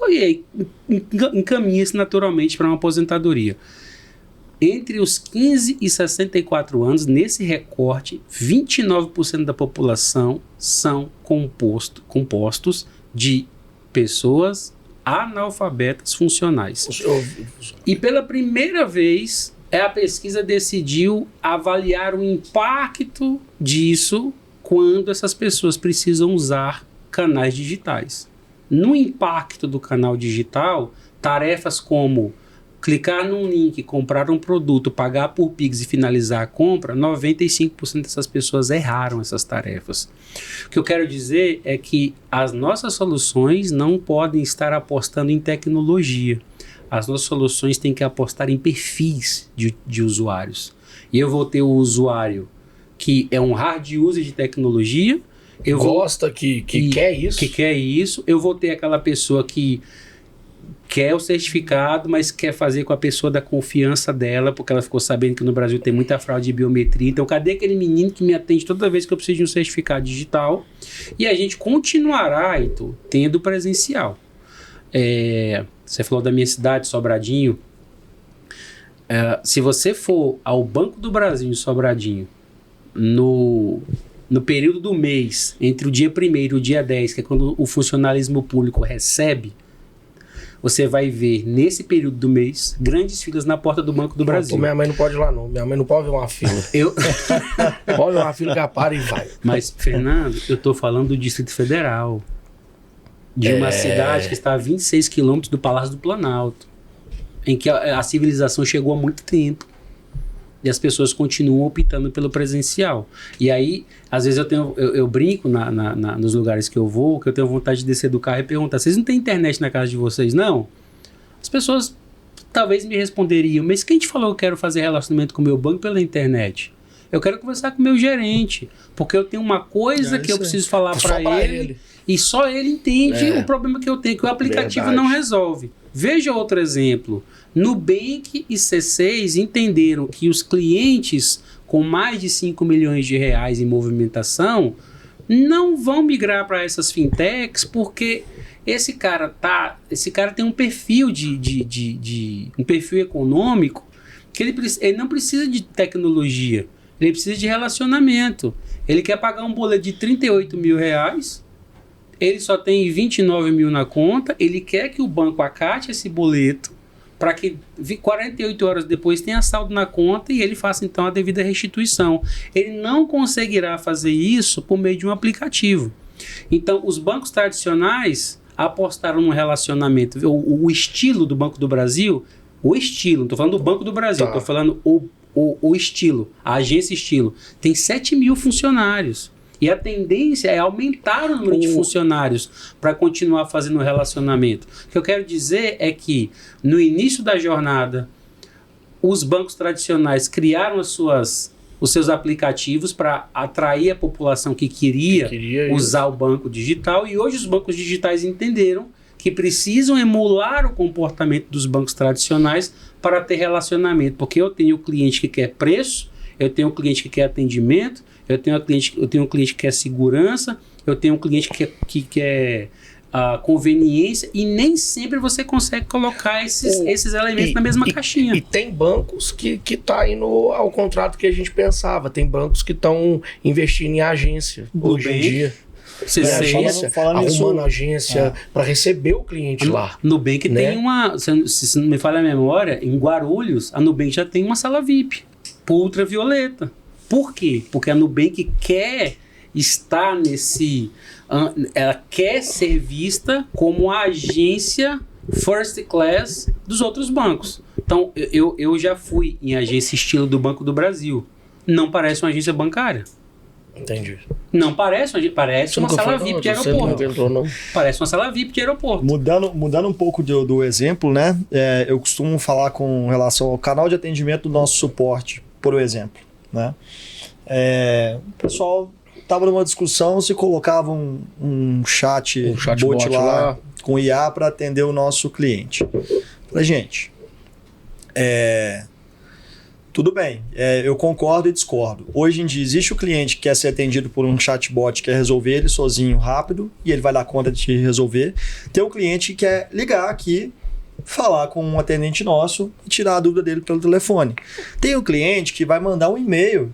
encaminha-se naturalmente para uma aposentadoria. Entre os 15 e 64 anos, nesse recorte, 29% da população são compostos de pessoas analfabetas funcionais. E pela primeira vez, a pesquisa decidiu avaliar o impacto disso quando essas pessoas precisam usar canais digitais. No impacto do canal digital, tarefas como clicar num link, comprar um produto, pagar por Pix e finalizar a compra, 95% dessas pessoas erraram essas tarefas. O que eu quero dizer é que as nossas soluções não podem estar apostando em tecnologia. As nossas soluções têm que apostar em perfis de usuários. E eu vou ter o usuário que é um hard user de tecnologia. Que quer isso. Que quer isso. Eu vou ter aquela pessoa que quer o certificado, mas quer fazer com a pessoa da confiança dela, porque ela ficou sabendo que no Brasil tem muita fraude de biometria. Então, cadê aquele menino que me atende toda vez que eu preciso de um certificado digital? E a gente continuará, Heitor, tendo presencial. Você falou da minha cidade, Sobradinho. Se você for ao Banco do Brasil em Sobradinho, no período do mês, entre o dia 1º e o dia 10, que é quando o funcionalismo público recebe, você vai ver, nesse período do mês, grandes filas na porta do Banco do Brasil. Minha mãe não pode ir lá, não. Minha mãe não pode ver uma fila. Pode ver uma fila que ela para e vai. Mas, Fernando, eu estou falando do Distrito Federal. De uma cidade que está a 26 quilômetros do Palácio do Planalto, em que a civilização chegou há muito tempo e as pessoas continuam optando pelo presencial. E aí, às vezes eu brinco nos lugares que eu vou, que eu tenho vontade de descer do carro e perguntar: vocês não têm internet na casa de vocês, não? As pessoas talvez me responderiam: mas quem te falou que eu quero fazer relacionamento com o meu banco pela internet? Eu quero conversar com o meu gerente, porque eu tenho uma coisa que eu preciso falar para ele. E só ele entende o problema que eu tenho, que o aplicativo não resolve. Veja outro exemplo. Nubank e C6 entenderam que os clientes com mais de 5 milhões de reais em movimentação não vão migrar para essas fintechs, porque esse cara tem um perfil um perfil econômico que ele não precisa de tecnologia, ele precisa de relacionamento. Ele quer pagar um boleto de 38 mil reais, ele só tem 29 mil na conta, ele quer que o banco acate esse boleto para que 48 horas depois tenha saldo na conta e ele faça então a devida restituição. Ele não conseguirá fazer isso por meio de um aplicativo. Então, os bancos tradicionais apostaram no relacionamento. O estilo do Banco do Brasil, não estou falando do Banco do Brasil, estou falando o estilo, a agência estilo, tem 7 mil funcionários. E a tendência é aumentar o número de funcionários para continuar fazendo o relacionamento. O que eu quero dizer é que, no início da jornada, os bancos tradicionais criaram os seus aplicativos para atrair a população que queria usar o banco digital, e hoje os bancos digitais entenderam que precisam emular o comportamento dos bancos tradicionais para ter relacionamento, porque eu tenho o cliente que quer preço, eu tenho um cliente que quer atendimento, eu tenho um cliente que quer segurança, eu tenho um cliente que quer a conveniência e nem sempre você consegue colocar esses elementos na mesma caixinha. E tem bancos que tá indo ao contrário do que a gente pensava. Tem bancos que estão investindo em agência hoje em dia. Arrumando agência para receber o cliente lá. Nubank tem uma, se não me falha a memória, em Guarulhos, a Nubank já tem uma sala VIP por ultravioleta. Por quê? Porque a Nubank quer estar ela quer ser vista como a agência first class dos outros bancos. Então, eu já fui em agência estilo do Banco do Brasil. Não parece uma agência bancária. Entendi. Não parece uma sala VIP de aeroporto. Não. Parece uma sala VIP de aeroporto. Mudando um pouco do exemplo, né? Eu costumo falar com relação ao canal de atendimento do nosso suporte, por exemplo, né? O pessoal estava numa discussão se colocava um chatbot lá com IA para atender o nosso cliente. Falei, gente, tudo bem, eu concordo e discordo. Hoje em dia existe o cliente que quer ser atendido por um chatbot, quer resolver ele sozinho, rápido, e ele vai dar conta de resolver. Tem um cliente que quer ligar aqui, falar com um atendente nosso e tirar a dúvida dele pelo telefone. Tem um cliente que vai mandar um e-mail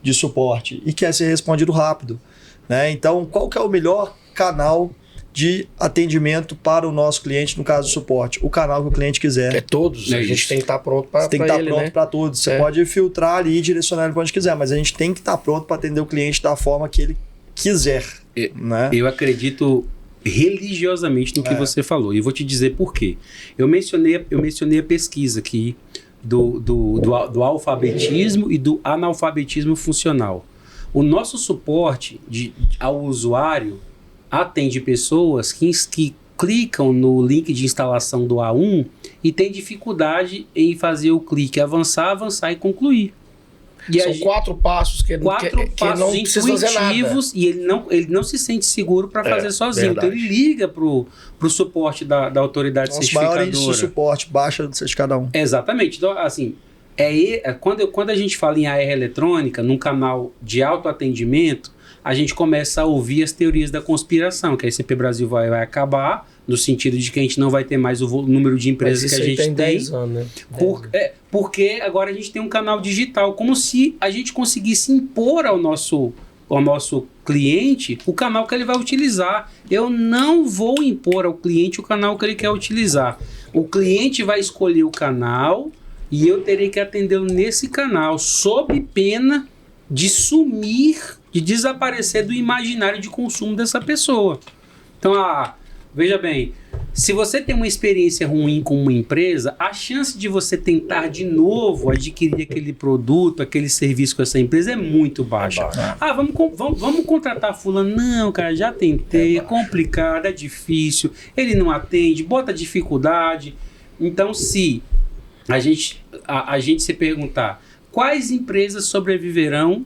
de suporte e quer ser respondido rápido, né? Então, qual que é o melhor canal de atendimento para o nosso cliente, no caso do suporte? O canal que o cliente quiser. Todos. A gente tem que estar pronto para ele. Tem que estar pronto para todos. Você pode filtrar ali e direcionar ele para onde quiser, mas a gente tem que estar pronto para atender o cliente da forma que ele quiser. Né? Eu acredito religiosamente no que você falou, e eu vou te dizer por quê. Eu mencionei a pesquisa aqui do alfabetismo e do analfabetismo funcional. O nosso suporte ao usuário atende pessoas que clicam no link de instalação do A1 e tem dificuldade em fazer o clique avançar e concluir. São 4 passos que não precisa fazer nada. E ele não se sente seguro para fazer sozinho. Verdade. Então ele liga pro suporte da autoridade certificadora. Os maiores de suporte, baixa do certificado 1. Exatamente. Então, assim, quando a gente fala em AR eletrônica, num canal de autoatendimento, a gente começa a ouvir as teorias da conspiração, que a ICP Brasil vai acabar, no sentido de que a gente não vai ter mais o número de empresas que a gente tem. 10 anos, né? Porque agora a gente tem um canal digital, como se a gente conseguisse impor ao nosso cliente o canal que ele vai utilizar. Eu não vou impor ao cliente o canal que ele quer utilizar. O cliente vai escolher o canal e eu terei que atendê-lo nesse canal, sob pena de de desaparecer do imaginário de consumo dessa pessoa. Então, veja bem, se você tem uma experiência ruim com uma empresa, a chance de você tentar de novo adquirir aquele produto, aquele serviço com essa empresa é muito baixa. Vamos contratar fulano. Não, cara, já tentei, é complicado, é difícil, ele não atende, bota dificuldade. Então, se a gente se perguntar quais empresas sobreviverão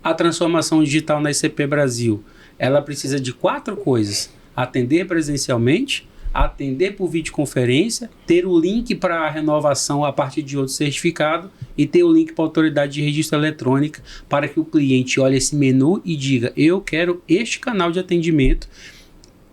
à transformação digital na ICP Brasil, ela precisa de 4 coisas: atender presencialmente, atender por videoconferência, ter o link para a renovação a partir de outro certificado e ter o link para a autoridade de registro eletrônica, para que o cliente olhe esse menu e diga: eu quero este canal de atendimento.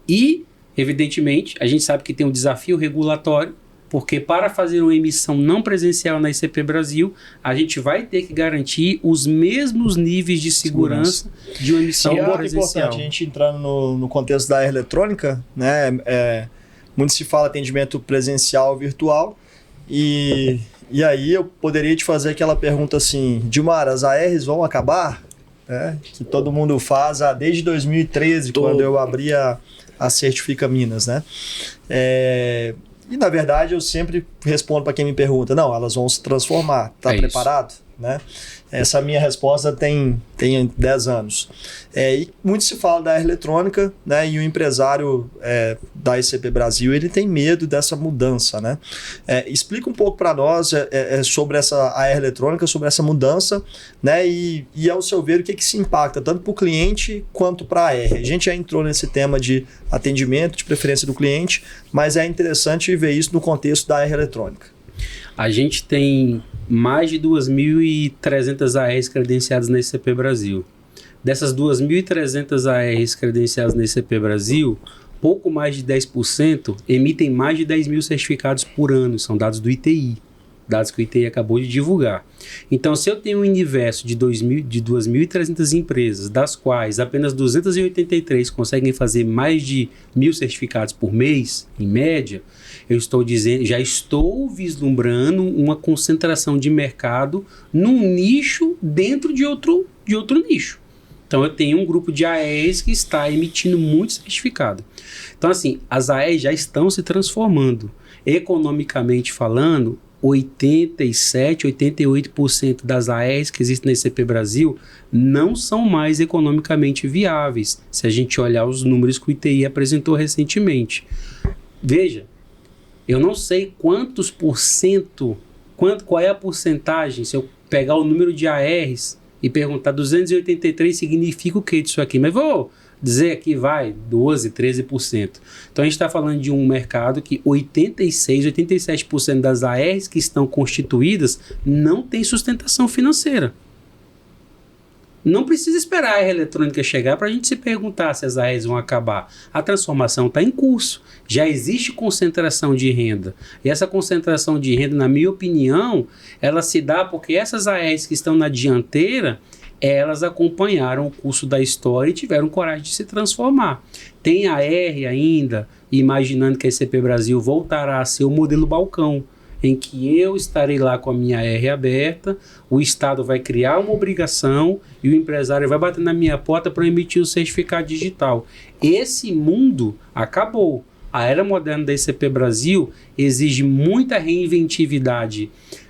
E, evidentemente, a gente sabe que tem um desafio regulatório, porque para fazer uma emissão não presencial na ICP Brasil, a gente vai ter que garantir os mesmos níveis de segurança de uma emissão presencial. Importante, a gente entrando no contexto da AR eletrônica, né, muito se fala atendimento presencial virtual, e aí eu poderia te fazer aquela pergunta assim: Dilmar, as ARs vão acabar? Que todo mundo faz desde 2013, quando eu abri a Certifica Minas, né? E, na verdade, eu sempre respondo para quem me pergunta: não, elas vão se transformar. Está preparado? Né? Essa minha resposta tem 10 anos. E muito se fala da AR eletrônica, né? E o empresário da ICP Brasil, ele tem medo dessa mudança, né? Explica um pouco para nós sobre essa AR eletrônica, sobre essa mudança, né? E ao seu ver, o que se impacta tanto para o cliente quanto para a AR. A gente já entrou nesse tema de atendimento, de preferência do cliente, mas é interessante ver isso no contexto da AR eletrônica. A gente tem mais de 2.300 ARs credenciadas na ICP Brasil. Dessas 2.300 ARs credenciadas na ICP Brasil, pouco mais de 10% emitem mais de 10 mil certificados por ano. São dados do ITI, dados que o ITI acabou de divulgar. Então, se eu tenho um universo de 2.300 empresas, das quais apenas 283 conseguem fazer mais de 1.000 certificados por mês, em média, já estou vislumbrando uma concentração de mercado num nicho dentro de outro nicho. Então, eu tenho um grupo de AEs que está emitindo muito certificado. Então, assim, as AEs já estão se transformando. Economicamente falando, 87%, 88% das AEs que existem na ICP Brasil não são mais economicamente viáveis, se a gente olhar os números que o ITI apresentou recentemente. Veja, eu não sei quantos por cento, qual é a porcentagem, se eu pegar o número de ARs e perguntar 283 significa o que disso aqui? Mas vou dizer aqui, 12%, 13%. Então a gente está falando de um mercado que 86%, 87% das ARs que estão constituídas não tem sustentação financeira. Não precisa esperar a AR eletrônica chegar para a gente se perguntar se as ARs vão acabar. A transformação está em curso. Já existe concentração de renda. E essa concentração de renda, na minha opinião, ela se dá porque essas ARs que estão na dianteira, elas acompanharam o curso da história e tiveram coragem de se transformar. Tem AR ainda, imaginando que a ICP Brasil voltará a ser o modelo balcão, em que eu estarei lá com a minha AR aberta, o Estado vai criar uma obrigação e o empresário vai bater na minha porta para emitir o certificado digital. Esse mundo acabou. A era moderna da ICP Brasil exige muita reinventividade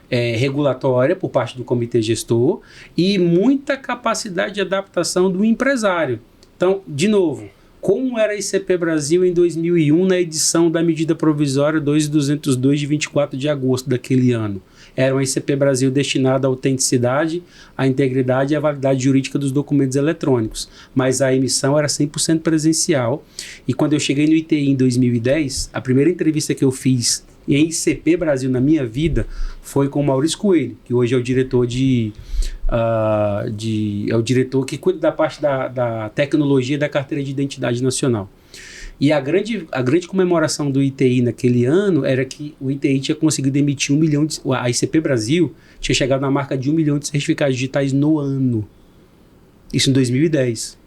regulatória por parte do comitê gestor e muita capacidade de adaptação do empresário. Então, de novo, como era a ICP Brasil em 2001 na edição da medida provisória 2202 de 24 de agosto daquele ano? Era uma ICP Brasil destinada à autenticidade, à integridade e à validade jurídica dos documentos eletrônicos, mas a emissão era 100% presencial. E quando eu cheguei no ITI em 2010, a primeira entrevista que eu fiz em ICP Brasil na minha vida foi com o Maurício Coelho, que hoje é o diretor é o diretor que cuida da parte da tecnologia da carteira de identidade nacional. E a grande comemoração do ITI naquele ano era que o ITI tinha conseguido emitir 1 milhão a ICP Brasil tinha chegado na marca de 1 milhão de certificados digitais no ano. Isso em 2010.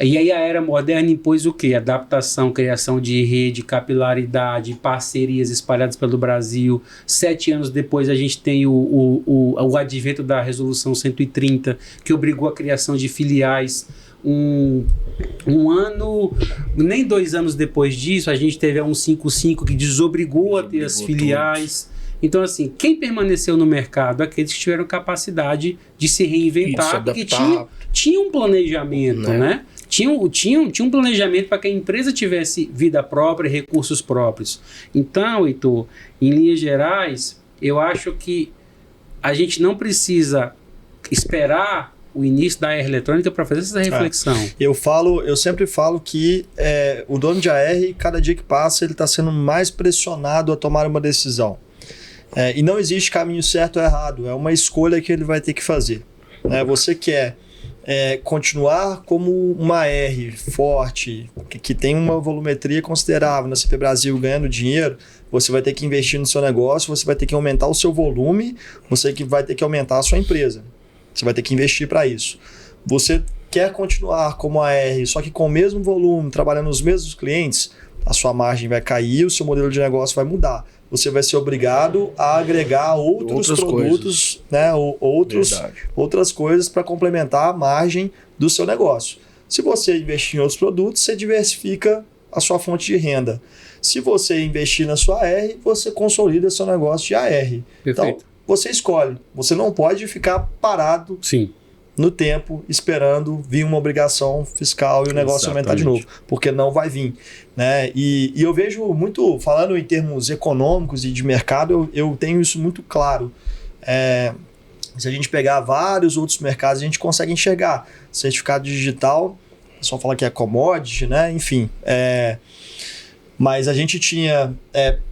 E aí a era moderna impôs o quê? Adaptação, criação de rede, capilaridade, parcerias espalhadas pelo Brasil. 7 anos depois a gente tem o advento da Resolução 130, que obrigou a criação de filiais. Um ano, nem 2 anos depois disso, a gente teve a 155 que desobrigou a ter as filiais. Então, assim, quem permaneceu no mercado? Aqueles que tiveram capacidade de se reinventar, porque tinha um planejamento, né? Tinha um planejamento para que a empresa tivesse vida própria e recursos próprios. Então, Heitor, em linhas gerais, eu acho que a gente não precisa esperar o início da AR eletrônica para fazer essa reflexão. Eu sempre falo que o dono de AR, cada dia que passa, ele está sendo mais pressionado a tomar uma decisão. E não existe caminho certo ou errado, é uma escolha que ele vai ter que fazer. Você quer continuar como uma R forte, que tem uma volumetria considerável na ICP Brasil ganhando dinheiro, você vai ter que investir no seu negócio, você vai ter que aumentar o seu volume, você vai ter que aumentar a sua empresa. Você vai ter que investir para isso. Você quer continuar como a R, só que com o mesmo volume, trabalhando os mesmos clientes, a sua margem vai cair, o seu modelo de negócio vai mudar. Você vai ser obrigado a agregar outros produtos, né, outras coisas para complementar a margem do seu negócio. Se você investir em outros produtos, você diversifica a sua fonte de renda. Se você investir na sua AR, você consolida seu negócio de AR. Perfeito. Então, você escolhe. Você não pode ficar parado no tempo esperando vir uma obrigação fiscal e o negócio aumentar de novo, porque não vai vir, né? E eu vejo muito, falando em termos econômicos e de mercado, eu tenho isso muito claro. Se a gente pegar vários outros mercados, a gente consegue enxergar. Certificado digital, só falar que é commodity, né? Enfim, mas a gente tinha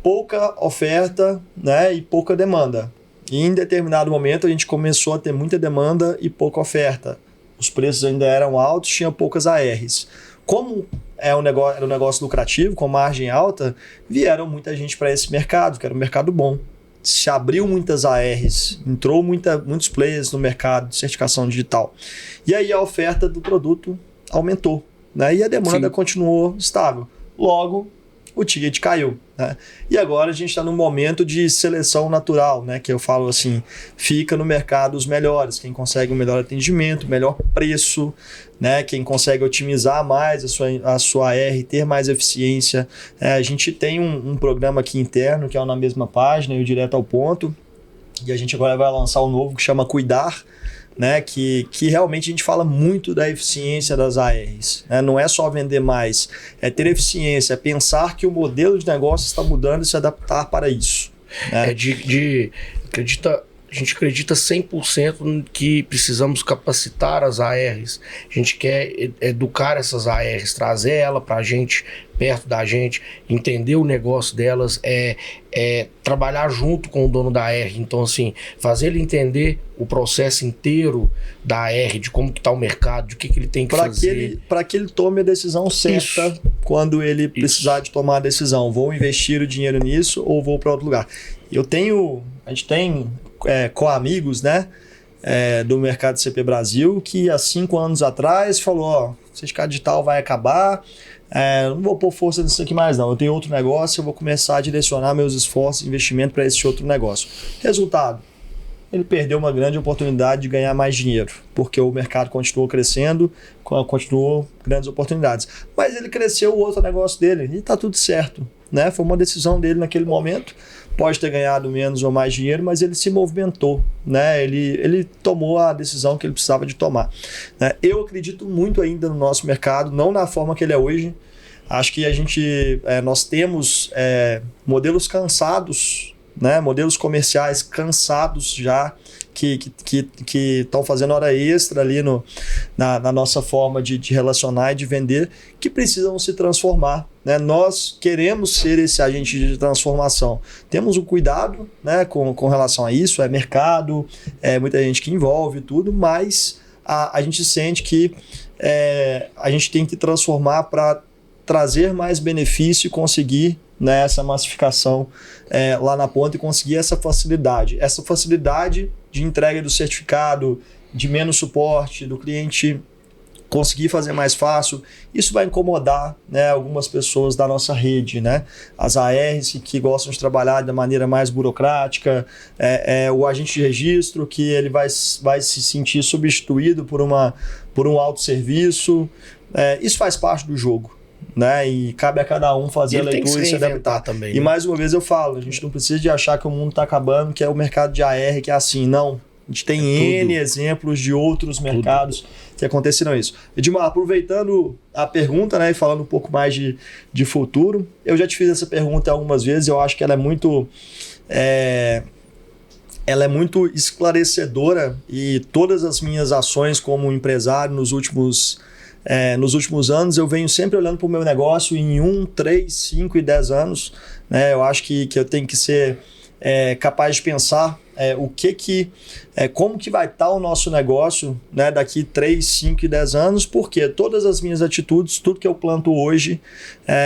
pouca oferta, né? E pouca demanda. E em determinado momento a gente começou a ter muita demanda e pouca oferta. Os preços ainda eram altos, tinha poucas ARs. Como era um negócio lucrativo, com margem alta, vieram muita gente para esse mercado, que era um mercado bom. Se abriu muitas ARs, entrou muitos players no mercado de certificação digital. E aí a oferta do produto aumentou, né? E a demanda continuou estável. Logo, o ticket caiu, né? E agora a gente está num momento de seleção natural, né? Que eu falo assim, fica no mercado os melhores, quem consegue o melhor atendimento, melhor preço, né? Quem consegue otimizar mais a sua AR, ter mais eficiência. A gente tem um programa aqui interno, que é o Na Mesma Página, e o Direto ao Ponto, e a gente agora vai lançar um novo que chama Cuidar, né, que realmente a gente fala muito da eficiência das ARs, né? Não é só vender mais, é ter eficiência, é pensar que o modelo de negócio está mudando e se adaptar para isso, né? A gente acredita 100% que precisamos capacitar as ARs. A gente quer educar essas ARs, trazer ela para a gente, perto da gente, entender o negócio delas, trabalhar junto com o dono da AR. Então, assim, fazer ele entender o processo inteiro da AR, de como que está o mercado, de o que ele tem que fazer. Para que ele tome a decisão certa quando ele precisar de tomar a decisão. Vou investir o dinheiro nisso ou vou para outro lugar? A gente tem co-amigos, né, do mercado CP Brasil, que há 5 anos atrás falou, o certificado digital vai acabar, não vou pôr força nisso aqui mais não, eu tenho outro negócio, eu vou começar a direcionar meus esforços e investimento para esse outro negócio. Resultado, ele perdeu uma grande oportunidade de ganhar mais dinheiro, porque o mercado continuou crescendo, continuou grandes oportunidades. Mas ele cresceu o outro negócio dele e está tudo certo, né? Foi uma decisão dele naquele momento, pode ter ganhado menos ou mais dinheiro, mas ele se movimentou, né? Ele tomou a decisão que ele precisava de tomar, né? Eu acredito muito ainda no nosso mercado, não na forma que ele é hoje. Acho que nós temos modelos cansados, né? Modelos comerciais cansados já, que estão fazendo hora extra ali na nossa forma de relacionar e de vender, que precisam se transformar, né? Nós queremos ser esse agente de transformação. Temos um cuidado, né, com relação a isso, mercado, muita gente que envolve tudo, mas a gente sente que a gente tem que transformar para trazer mais benefício e conseguir, né, essa massificação lá na ponta e conseguir essa facilidade de entrega do certificado, de menos suporte, do cliente conseguir fazer mais fácil. Isso vai incomodar, né, algumas pessoas da nossa rede, né? As ARs que gostam de trabalhar da maneira mais burocrática, o agente de registro que ele vai se sentir substituído por um autosserviço. Isso faz parte do jogo, né? E cabe a cada um fazer a leitura e se adaptar também. E mais uma vez eu falo, a gente não precisa de achar que o mundo está acabando, que é o mercado de AR que é assim, não. A gente tem N exemplos de outros mercados que aconteceram isso. Edmar, aproveitando a pergunta, né, e falando um pouco mais de futuro, eu já te fiz essa pergunta algumas vezes, eu acho que ela é muito esclarecedora, e todas as minhas ações como empresário nos últimos anos, eu venho sempre olhando para o meu negócio em 1, 3, 5 e 10 anos, né? Eu acho que eu tenho que ser capaz de pensar como que vai estar o nosso negócio, né, daqui 3, 5 e 10 anos, porque todas as minhas atitudes, tudo que eu planto hoje,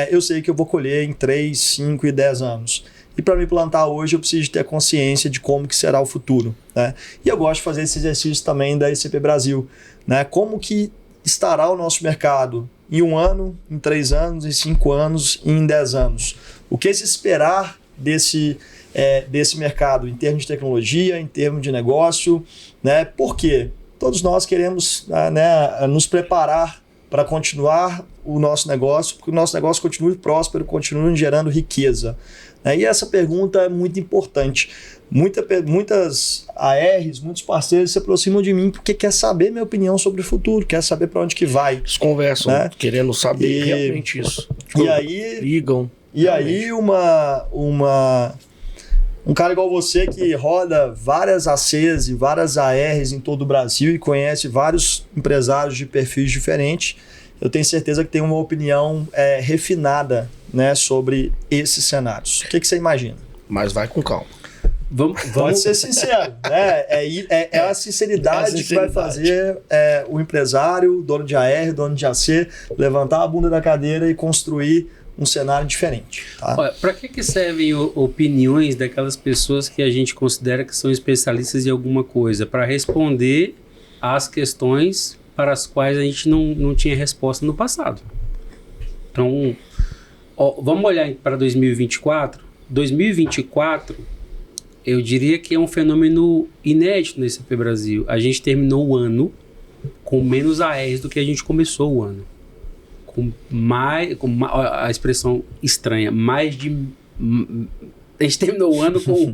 eu sei que eu vou colher em 3, 5 e 10 anos. E para me plantar hoje, eu preciso ter consciência de como que será o futuro, né? E eu gosto de fazer esse exercício também da ICP Brasil, né? Como que estará o nosso mercado em 1 ano, em 3 anos, em 5 anos e em 10 anos? O que se esperar desse mercado em termos de tecnologia, em termos de negócio, né? Porque todos nós queremos, né, nos preparar para continuar o nosso negócio, porque o nosso negócio continue próspero, continue gerando riqueza, né? E essa pergunta é muito importante. Muitas ARs, muitos parceiros se aproximam de mim porque quer saber minha opinião sobre o futuro, quer saber para onde que vai. Eles conversam, né, querendo saber realmente isso. E aí ligam. E aí um cara igual você que roda várias ACs e várias ARs em todo o Brasil e conhece vários empresários de perfis diferentes, eu tenho certeza que tem uma opinião refinada, né, sobre esses cenários. O que você imagina? Mas vai com calma. Pode ser sincero, né? É a sinceridade que vai fazer o empresário, dono de AR, dono de AC, levantar a bunda da cadeira e construir um cenário diferente. Tá? Para que servem opiniões daquelas pessoas que a gente considera que são especialistas em alguma coisa? Para responder às questões para as quais a gente não tinha resposta no passado. Então, vamos olhar para 2024. 2024, eu diria que é um fenômeno inédito no ICP Brasil. A gente terminou o ano com menos ARs do que a gente começou o ano. A expressão estranha, a gente terminou o ano com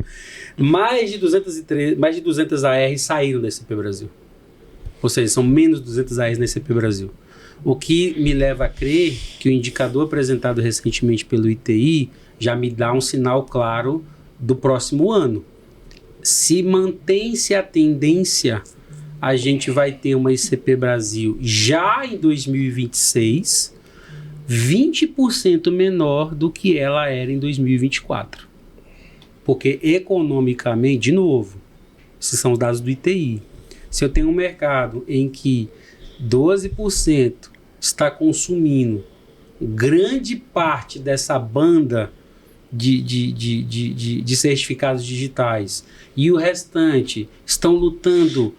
mais de 200 ARs saíram da ICP Brasil. Ou seja, são menos 200 ARs na ICP Brasil. O que me leva a crer que o indicador apresentado recentemente pelo ITI já me dá um sinal claro do próximo ano. Se mantém-se a tendência, a gente vai ter uma ICP Brasil já em 2026, 20% menor do que ela era em 2024. Porque economicamente, de novo, esses são os dados do ITI. Se eu tenho um mercado em que 12% está consumindo grande parte dessa banda de certificados digitais e o restante estão lutando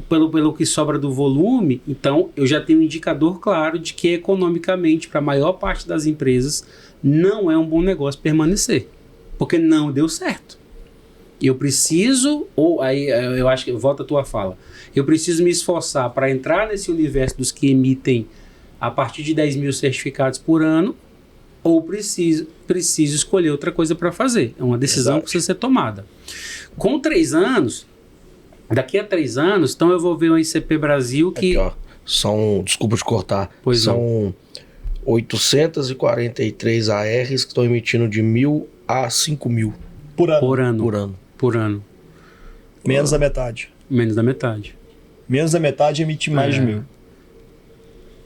pelo que sobra do volume, então eu já tenho um indicador claro de que economicamente, para a maior parte das empresas, não é um bom negócio permanecer, porque não deu certo. Eu preciso, ou aí eu acho que volta a tua fala, eu preciso me esforçar para entrar nesse universo dos que emitem a partir de 10 mil certificados por ano, ou preciso escolher outra coisa para fazer. É uma decisão que precisa ser tomada. Com 3 anos, daqui a 3 anos, então eu vou ver um ICP Brasil que... Aqui, ó, desculpa te cortar, são 843 ARs que estão emitindo de 1.000 a 5.000 por ano. Por ano. Menos da metade. Menos da metade. Menos da metade emite mais de 1.000.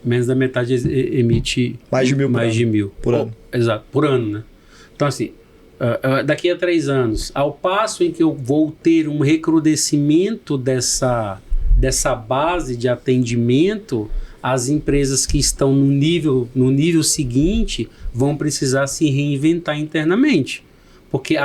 Menos da metade emite mais de 1.000 por ano. Exato, por ano, né? Então, assim, daqui a 3 anos, ao passo em que eu vou ter um recrudescimento dessa base de atendimento, as empresas que estão no nível seguinte vão precisar se reinventar internamente. Porque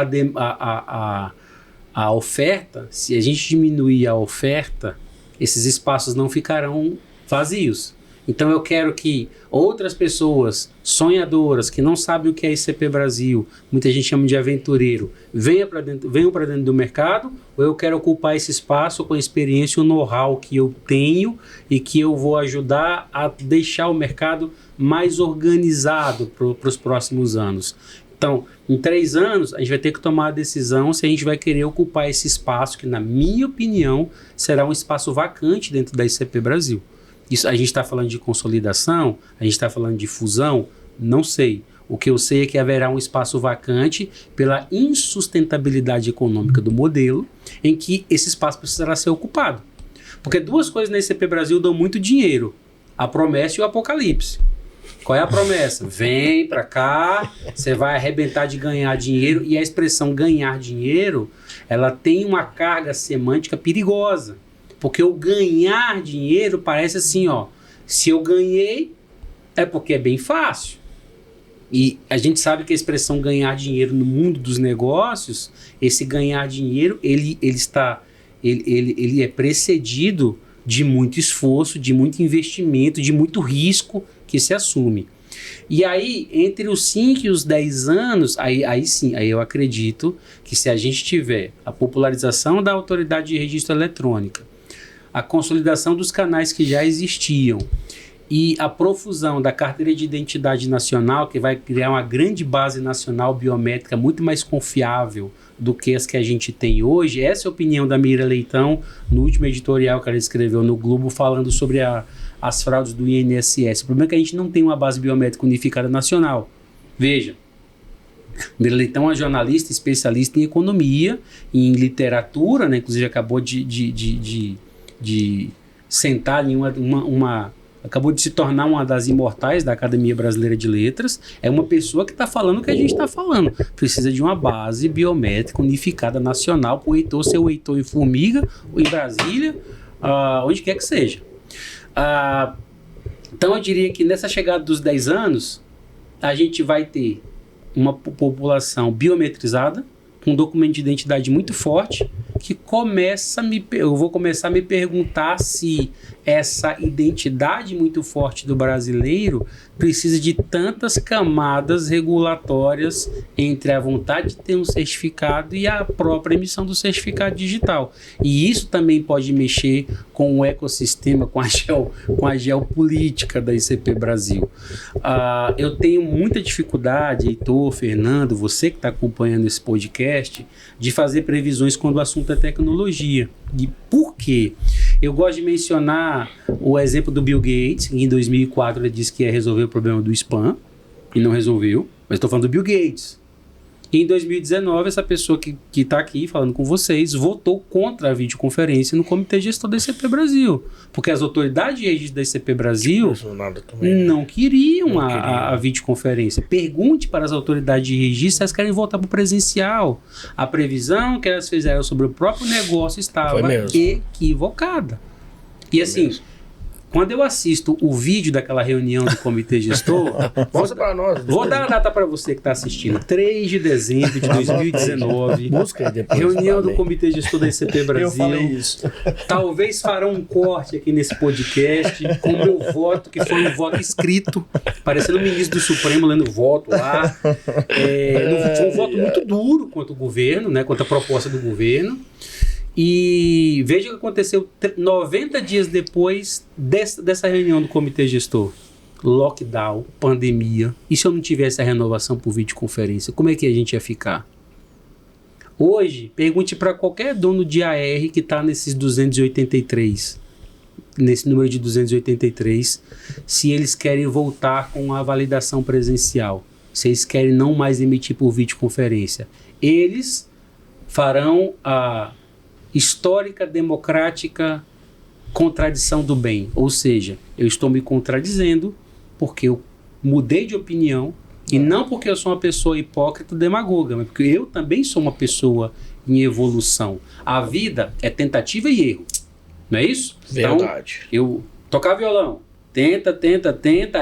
a oferta, se a gente diminuir a oferta, esses espaços não ficarão vazios. Então eu quero que outras pessoas sonhadoras, que não sabem o que é ICP Brasil, muita gente chama de aventureiro, venham para dentro do mercado, ou eu quero ocupar esse espaço com a experiência e o know-how que eu tenho e que eu vou ajudar a deixar o mercado mais organizado para os próximos anos. Então, em 3 anos, a gente vai ter que tomar a decisão se a gente vai querer ocupar esse espaço, que na minha opinião será um espaço vacante dentro da ICP Brasil. Isso, a gente está falando de consolidação, a gente está falando de fusão, não sei. O que eu sei é que haverá um espaço vacante pela insustentabilidade econômica do modelo, em que esse espaço precisará ser ocupado. Porque 2 coisas na ICP Brasil dão muito dinheiro: a promessa e o apocalipse. Qual é a promessa? Vem para cá, você vai arrebentar de ganhar dinheiro, e a expressão ganhar dinheiro, ela tem uma carga semântica perigosa. Porque o ganhar dinheiro parece assim, ó, se eu ganhei, é porque é bem fácil. E a gente sabe que a expressão ganhar dinheiro no mundo dos negócios, esse ganhar dinheiro, ele é precedido de muito esforço, de muito investimento, de muito risco que se assume. E aí, entre os 5 e os 10 anos, aí sim, aí eu acredito que se a gente tiver a popularização da autoridade de registro eletrônica, a consolidação dos canais que já existiam e a profusão da carteira de identidade nacional, que vai criar uma grande base nacional biométrica muito mais confiável do que as que a gente tem hoje. Essa é a opinião da Mira Leitão no último editorial que ela escreveu no Globo, falando sobre as fraudes do INSS. O problema é que a gente não tem uma base biométrica unificada nacional. Veja, Mira Leitão é uma jornalista especialista em economia, em literatura, né? Inclusive acabou de sentar em uma acabou de se tornar uma das imortais da Academia Brasileira de Letras, é uma pessoa que está falando o que a gente está falando. Precisa de uma base biométrica unificada nacional para o Heitor ser o Heitor em Formiga, ou em Brasília, onde quer que seja. Então eu diria que nessa chegada dos 10 anos, a gente vai ter uma população biometrizada, com um documento de identidade muito forte, que eu vou começar a me perguntar se essa identidade muito forte do brasileiro precisa de tantas camadas regulatórias entre a vontade de ter um certificado e a própria emissão do certificado digital. E isso também pode mexer com o ecossistema, com a geopolítica da ICP Brasil. Eu tenho muita dificuldade, Heitor, Fernando, você que está acompanhando esse podcast, de fazer previsões quando o assunto é tecnologia. E por quê? Eu gosto de mencionar o exemplo do Bill Gates. Em 2004 ele disse que ia resolver o problema do spam e não resolveu, mas estou falando do Bill Gates. E em 2019 essa pessoa que está aqui falando com vocês votou contra a videoconferência no Comitê Gestor da ICP Brasil, porque as autoridades de registro da ICP Brasil não queriam a videoconferência. Pergunte para as autoridades de registro se elas querem voltar para o presencial. A previsão que elas fizeram sobre o próprio negócio estava equivocada. E assim, quando eu assisto o vídeo daquela reunião do Comitê Gestor, mostra para nós. Vou dar a data para você que está assistindo. 3 de dezembro de 2019. Busca aí depois. Reunião do Comitê Gestor da ICP Brasil. Eu falei isso. Talvez farão um corte aqui nesse podcast com o meu voto, que foi um voto escrito, parecendo o ministro do Supremo lendo voto lá. Foi um voto muito duro contra o governo, né, contra a proposta do governo. E veja o que aconteceu 90 dias depois dessa reunião do Comitê Gestor. Lockdown, pandemia. E se eu não tivesse a renovação por videoconferência, como é que a gente ia ficar? Hoje, pergunte para qualquer dono de AR que está nesses 283, nesse número de 283, se eles querem voltar com a validação presencial, se eles querem não mais emitir por videoconferência. Eles farão a histórica, democrática contradição do bem. Ou seja, eu estou me contradizendo porque eu mudei de opinião e não porque eu sou uma pessoa hipócrita, demagoga, mas porque eu também sou uma pessoa em evolução. A vida é tentativa e erro, não é isso? Verdade. Então, eu tocar violão, tenta,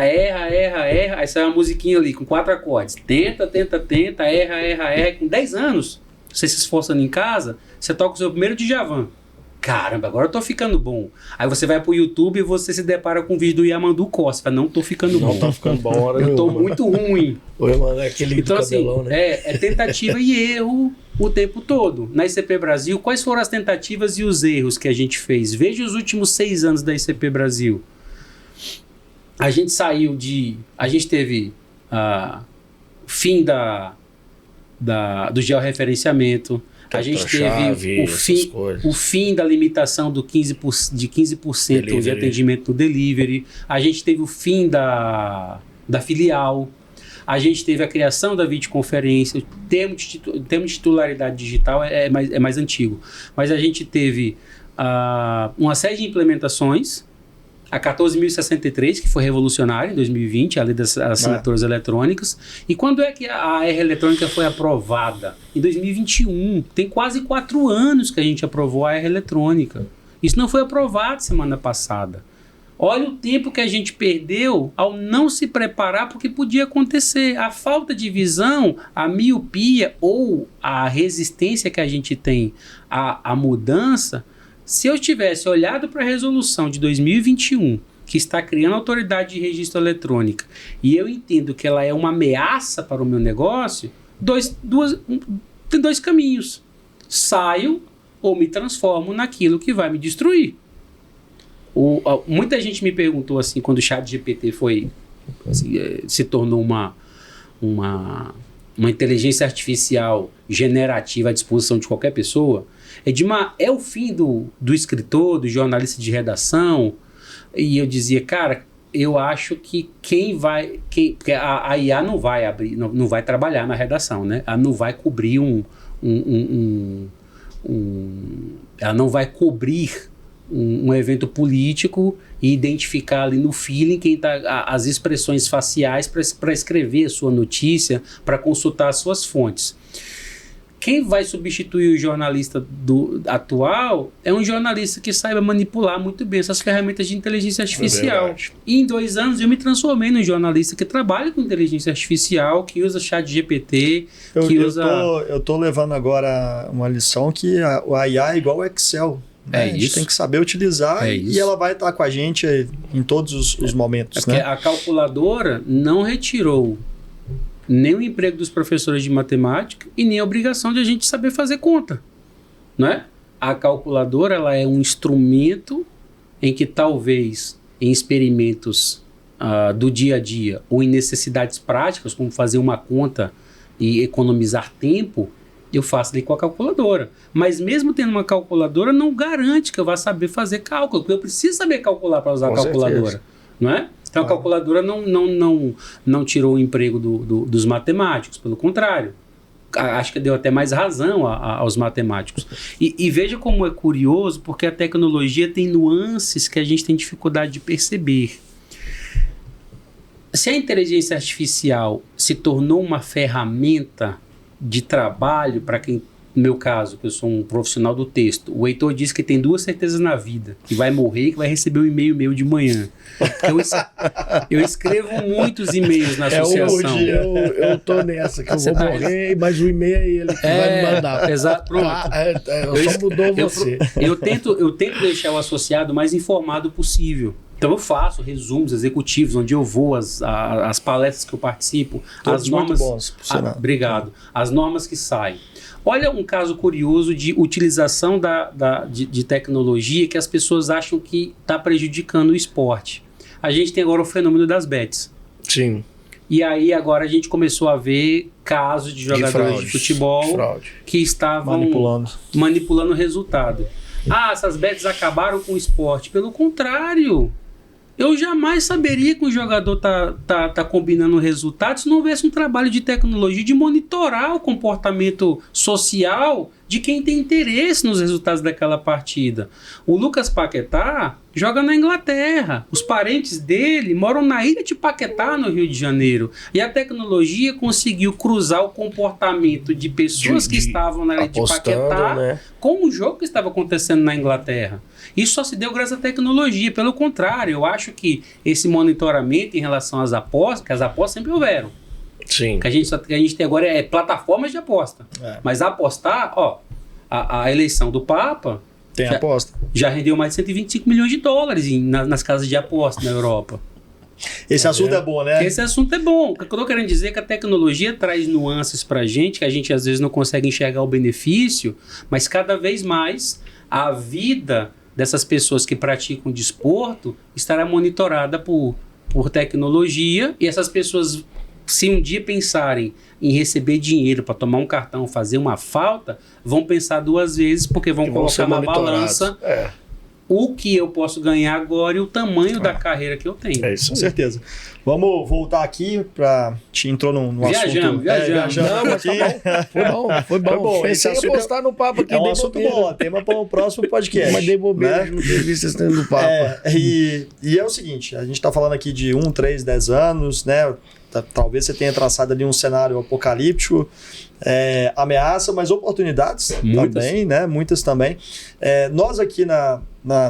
erra, aí sai uma musiquinha ali com 4 acordes. Tenta, erra, com 10 anos, você se esforçando em casa, você toca o seu primeiro Djavan. Caramba, agora eu tô ficando bom. Aí você vai pro YouTube e você se depara com um vídeo do Yamandu Costa. Fala, não tô ficando bom. Não tá ficando bom, hora eu tô muito ruim. Mano, é aquele então, do cabelão, assim, né? é tentativa e erro o tempo todo. Na ICP Brasil, quais foram as tentativas e os erros que a gente fez? Veja os últimos 6 anos da ICP Brasil. A gente saiu de... A gente teve fim do georreferenciamento. A gente teve o fim da limitação de 15% de atendimento no delivery. A gente teve o fim da filial. A gente teve a criação da videoconferência. O termo de titularidade digital é mais antigo. Mas a gente teve uma série de implementações. A 14.063, que foi revolucionária em 2020, a lei das assinaturas eletrônicas. E quando é que a AR eletrônica foi aprovada? Em 2021. Tem quase 4 anos que a gente aprovou a AR eletrônica. Isso não foi aprovado semana passada. Olha o tempo que a gente perdeu ao não se preparar porque podia acontecer. A falta de visão, a miopia ou a resistência que a gente tem à mudança. Se eu tivesse olhado para a resolução de 2021, que está criando a autoridade de registro eletrônica, e eu entendo que ela é uma ameaça para o meu negócio, tem 2 caminhos. Saio ou me transformo naquilo que vai me destruir. Muita gente me perguntou assim, quando o ChatGPT se tornou uma inteligência artificial generativa à disposição de qualquer pessoa, Edmar, é o fim do escritor, do jornalista de redação? E eu dizia, cara, eu acho que porque a IA não vai abrir, não vai trabalhar na redação, né? Ela não vai cobrir ela não vai cobrir um evento político e identificar ali no feeling quem tá, as expressões faciais para escrever a sua notícia, para consultar as suas fontes. Quem vai substituir o jornalista atual é um jornalista que saiba manipular muito bem essas ferramentas de inteligência artificial. E em 2 anos eu me transformei num jornalista que trabalha com inteligência artificial, que usa chat GPT, Eu tô levando agora uma lição que a IA é igual ao Excel. Né? A gente tem que saber utilizar e ela vai estar com a gente em todos os momentos. Porque a calculadora não retirou nem o emprego dos professores de matemática e nem a obrigação de a gente saber fazer conta, né? A calculadora, ela é um instrumento em que talvez em experimentos do dia a dia ou em necessidades práticas, como fazer uma conta e economizar tempo, eu faço ali com a calculadora. Mas mesmo tendo uma calculadora, não garante que eu vá saber fazer cálculo, porque eu preciso saber calcular para usar a calculadora, não é? Então a calculadora não tirou o emprego dos matemáticos, pelo contrário. Acho que deu até mais razão aos matemáticos. E veja como é curioso, porque a tecnologia tem nuances que a gente tem dificuldade de perceber. Se a inteligência artificial se tornou uma ferramenta de trabalho para quem, no meu caso, que eu sou um profissional do texto, o Heitor diz que tem 2 certezas na vida, que vai morrer e que vai receber um e-mail meu de manhã. Eu escrevo muitos e-mails na associação. Eu tô nessa, que eu vou morrer, mas o e-mail é ele que vai me mandar. Exato, pronto. Só mudou você. Eu tento deixar o associado o mais informado possível. Então eu faço resumos executivos, onde eu vou, as palestras que eu participo, todos as normas. Muito bons, obrigado. As normas que saem. Olha um caso curioso de utilização de tecnologia que as pessoas acham que está prejudicando o esporte. A gente tem agora o fenômeno das bets. Sim. E aí agora a gente começou a ver casos de jogadores de futebol que estavam manipulando o resultado. Essas bets acabaram com o esporte. Pelo contrário, eu jamais saberia que um jogador tá combinando resultados se não houvesse um trabalho de tecnologia de monitorar o comportamento social de quem tem interesse nos resultados daquela partida. O Lucas Paquetá joga na Inglaterra. Os parentes dele moram na ilha de Paquetá, no Rio de Janeiro. E a tecnologia conseguiu cruzar o comportamento de pessoas que estavam na ilha de Paquetá, né, com o jogo que estava acontecendo na Inglaterra. Isso só se deu graças à tecnologia. Pelo contrário, eu acho que esse monitoramento em relação às apostas, que as apostas sempre houveram. Sim. Que a gente tem agora é plataformas de aposta. Mas apostar, a eleição do Papa tem aposta. Já rendeu mais de 125 milhões de dólares nas casas de aposta na Europa. Esse assunto é bom, né? Esse assunto é bom. O que eu estou querendo dizer é que a tecnologia traz nuances para a gente, que a gente às vezes não consegue enxergar o benefício, mas cada vez mais a vida dessas pessoas que praticam desporto estará monitorada por tecnologia, e essas pessoas, se um dia pensarem em receber dinheiro para tomar um cartão, fazer uma falta, vão pensar 2 vezes, porque vão colocar na balança o que eu posso ganhar agora e o tamanho da carreira que eu tenho. É isso, com certeza. Vamos voltar aqui para... Te entrou no assunto... Viajamos. Não, mas foi bom. Pensei em postar no papo aqui. É um assunto bom, tema para o próximo podcast. Mas dei bobeira de não ter visto esse tempo do papo. E é o seguinte, a gente está falando aqui de 1, 3, 10 anos, né? Talvez você tenha traçado ali um cenário apocalíptico, ameaça, mas oportunidades também, né? Muitas também. Nós aqui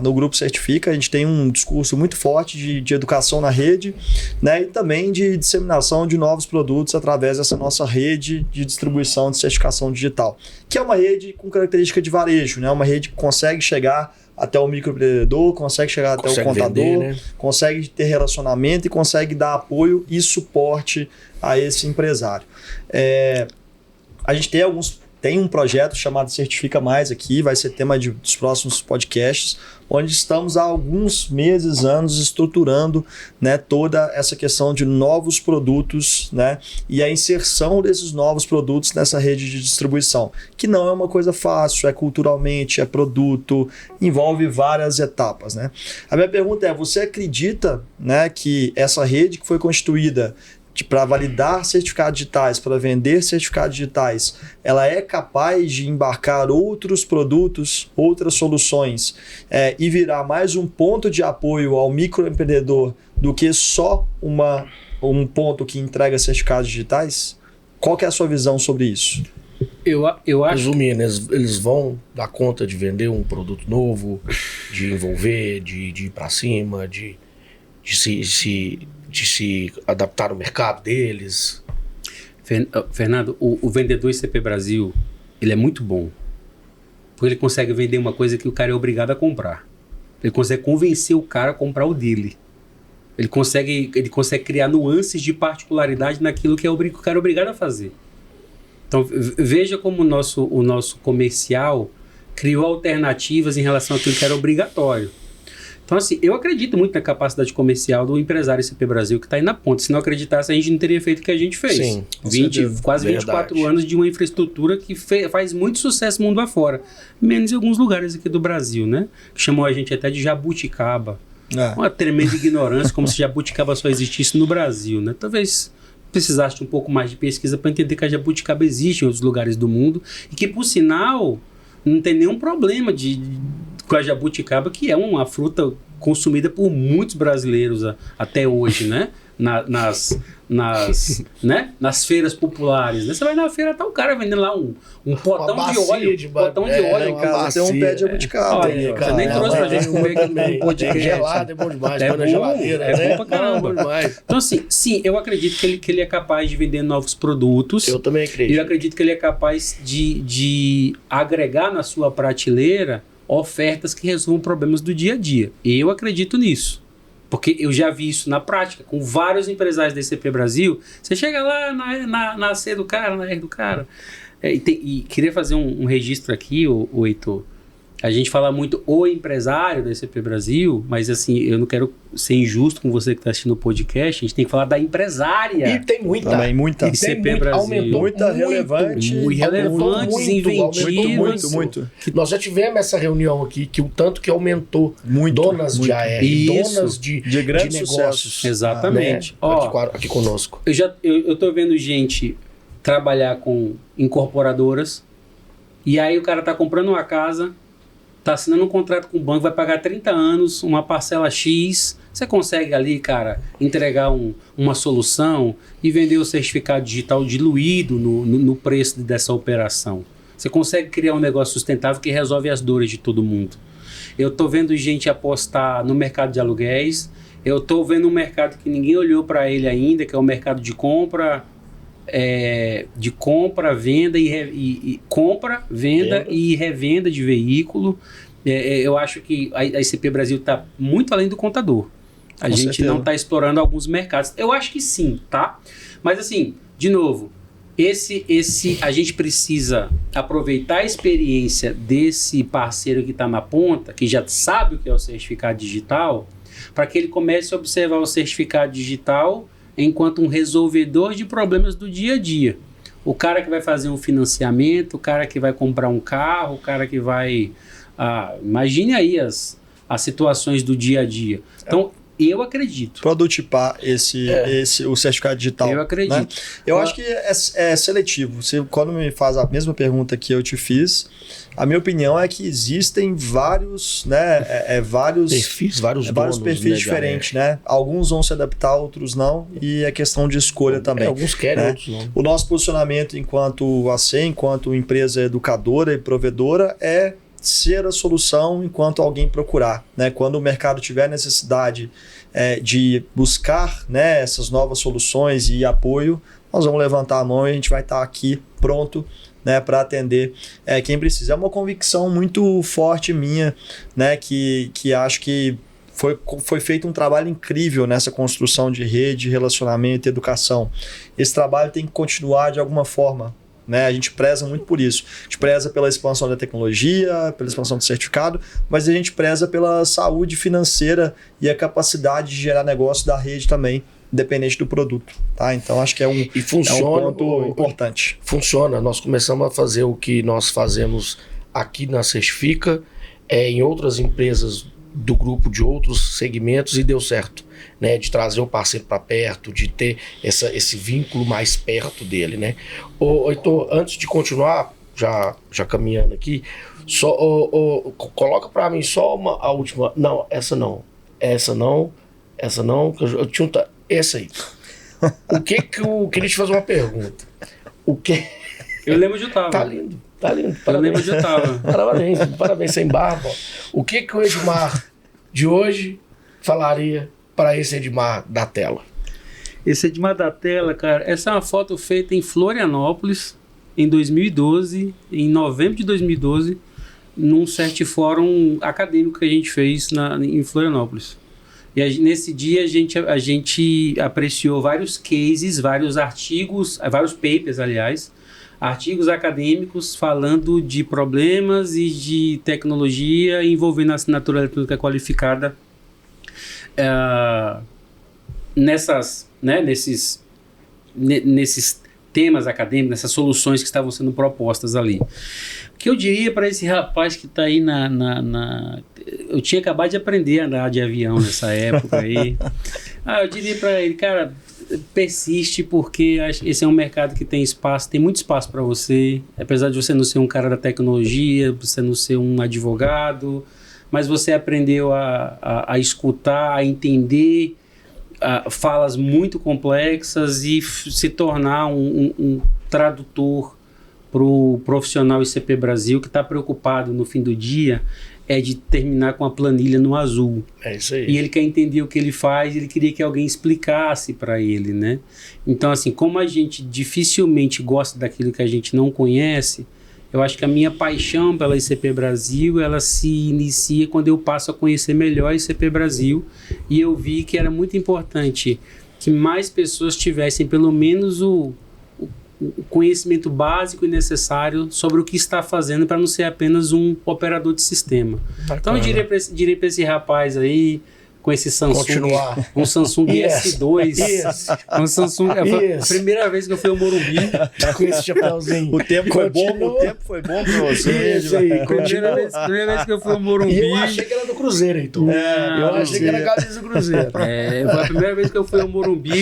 no Grupo Certifica, a gente tem um discurso muito forte de educação na rede, né? E também de disseminação de novos produtos através dessa nossa rede de distribuição de certificação digital, que é uma rede com característica de varejo, né? Uma rede que consegue chegar até o microempreendedor, consegue chegar até o contador, vender, né? Consegue ter relacionamento e consegue dar apoio e suporte a esse empresário. A gente tem um projeto chamado Certifica Mais aqui, vai ser tema dos próximos podcasts, onde estamos há alguns meses, anos, estruturando, né, toda essa questão de novos produtos, né, e a inserção desses novos produtos nessa rede de distribuição, que não é uma coisa fácil, culturalmente, produto, envolve várias etapas, né. A minha pergunta é, você acredita, né, que essa rede que foi constituída para validar certificados digitais, para vender certificados digitais, ela é capaz de embarcar outros produtos, outras soluções e virar mais um ponto de apoio ao microempreendedor do que só um ponto que entrega certificados digitais? Qual que é a sua visão sobre isso? Eu acho... Resumindo, eles vão dar conta de vender um produto novo, de envolver, de ir para cima, de se adaptar ao mercado deles. Fernando, o vendedor ICP Brasil, ele é muito bom. Porque ele consegue vender uma coisa que o cara é obrigado a comprar. Ele consegue convencer o cara a comprar o dele. Ele consegue criar nuances de particularidade naquilo que o cara é obrigado a fazer. Então, veja como o nosso comercial criou alternativas em relação àquilo que era obrigatório. Então, assim, eu acredito muito na capacidade comercial do empresário ICP Brasil que está aí na ponta. Se não acreditasse, a gente não teria feito o que a gente fez. Sim, quase 24 anos de uma infraestrutura que faz muito sucesso mundo afora. Menos em alguns lugares aqui do Brasil, né? Que chamou a gente até de jabuticaba. Uma tremenda ignorância, como se jabuticaba só existisse no Brasil, né? Talvez precisasse de um pouco mais de pesquisa para entender que a jabuticaba existe em outros lugares do mundo e que, por sinal, não tem nenhum problema com a jabuticaba, que é uma fruta consumida por muitos brasileiros até hoje, né? Nas feiras populares, né? Você vai na feira, tá o cara vendendo lá um potão de óleo. Potão de óleo, cara. Tem um pé de jabuticaba. Você nem trouxe pra gente comer aqui no podcast. Gelado é bom demais. É bom, geladeira, é bom pra caramba. Então, assim, sim, eu acredito que ele é capaz de vender novos produtos. Eu também acredito. E eu acredito que ele é capaz de agregar na sua prateleira ofertas que resolvam problemas do dia a dia. Eu acredito nisso. Porque eu já vi isso na prática, com vários empresários da ICP Brasil. Você chega lá na C do cara, na R do cara. E queria fazer um registro aqui, o Heitor. A gente fala muito o empresário da ICP Brasil, mas assim, eu não quero ser injusto com você que está assistindo o podcast. A gente tem que falar da empresária. E tem muita. Também muita. ICP Brasil. Aumentou muita relevante. Muito relevantes, inventivas. Muito. Nós já tivemos essa reunião aqui, que o tanto que aumentou donas de AR, donas de grandes negócios. sucessos. Exatamente. Aqui conosco. Eu tô vendo gente trabalhar com incorporadoras, e aí o cara tá comprando uma casa, tá assinando um contrato com o banco, vai pagar 30 anos, uma parcela X. Você consegue ali, cara, entregar uma solução e vender o certificado digital diluído no preço dessa operação. Você consegue criar um negócio sustentável que resolve as dores de todo mundo. Eu tô vendo gente apostar no mercado de aluguéis. Eu tô vendo um mercado que ninguém olhou para ele ainda, que é o mercado de compra, venda e revenda de veículo. Eu acho que a ICP Brasil está muito além do contador. A gente não está explorando alguns mercados. Eu acho que sim, tá? Mas assim, de novo, a gente precisa aproveitar a experiência desse parceiro que está na ponta, que já sabe o que é o certificado digital, para que ele comece a observar o certificado digital enquanto um resolvedor de problemas do dia a dia. O cara que vai fazer um financiamento, o cara que vai comprar um carro, o cara que vai... imagine aí as situações do dia a dia. Então, eu acredito. Prototipar o certificado digital. Eu acredito. Né? Eu acho que é seletivo. Você, quando me faz a mesma pergunta que eu te fiz, a minha opinião é que existem vários, né, vários perfis diferentes, né? Alguns vão se adaptar, outros não, e é questão de escolha também. Alguns querem, né? outros não. O nosso posicionamento enquanto AC, enquanto empresa educadora e provedora, é ser a solução enquanto alguém procurar, né? Quando o mercado tiver necessidade de buscar, né, essas novas soluções e apoio, nós vamos levantar a mão e a gente vai estar aqui pronto, né, para atender quem precisa. É uma convicção muito forte minha, né, que acho que foi feito um trabalho incrível nessa construção de rede, relacionamento e educação. Esse trabalho tem que continuar de alguma forma. Né? A gente preza muito por isso. A gente preza pela expansão da tecnologia, pela expansão do certificado, mas a gente preza pela saúde financeira e a capacidade de gerar negócio da rede também, independente do produto. Tá? Então, acho que é um ponto importante. Funciona. Nós começamos a fazer o que nós fazemos aqui na Certifica, em outras empresas do grupo de outros segmentos e deu certo, né? De trazer o parceiro para perto, de ter esse vínculo mais perto dele, né? Heitor, antes de continuar, já caminhando aqui, só coloca para mim só a última. Não, essa não. Que eu tinha essa aí. O que eu queria te fazer uma pergunta. O que? Eu lembro de Otávio. Tá lindo. Parabéns. Eu lembro de Otávio. Parabéns, sem barba. O que o Edmar de hoje falaria para esse Edmar da tela? Esse Edmar da tela, cara, essa é uma foto feita em Florianópolis, em 2012, em novembro de 2012, num certo fórum acadêmico que a gente fez em Florianópolis. E nesse dia a gente apreciou vários cases, vários artigos, vários papers, aliás, artigos acadêmicos falando de problemas e de tecnologia envolvendo a assinatura eletrônica qualificada nesses temas acadêmicos, nessas soluções que estavam sendo propostas ali. O que eu diria para esse rapaz que está aí eu tinha acabado de aprender a andar de avião nessa época aí. Eu diria para ele, cara, persiste, porque esse é um mercado que tem espaço, tem muito espaço para você, apesar de você não ser um cara da tecnologia, você não ser um advogado, mas você aprendeu a escutar, a entender falas muito complexas e se tornar um tradutor para o profissional ICP Brasil que está preocupado no fim do dia de terminar com a planilha no azul. É isso aí. E ele quer entender o que ele faz, ele queria que alguém explicasse para ele, né? Então, assim, como a gente dificilmente gosta daquilo que a gente não conhece, eu acho que a minha paixão pela ICP Brasil, ela se inicia quando eu passo a conhecer melhor a ICP Brasil, e eu vi que era muito importante que mais pessoas tivessem pelo menos o conhecimento básico e necessário sobre o que está fazendo, para não ser apenas um operador de sistema. Bacana. Então eu diria para esse rapaz aí, com esse Samsung, um Samsung S2, um Samsung, a primeira vez que eu fui ao Morumbi com esse chapéuzinho. O tempo foi bom para você. Isso aí, primeira vez que eu fui ao Morumbi. E eu achei que era do Cruzeiro, então. Eu achei que era a camisa do Cruzeiro. Foi a primeira vez que eu fui ao Morumbi,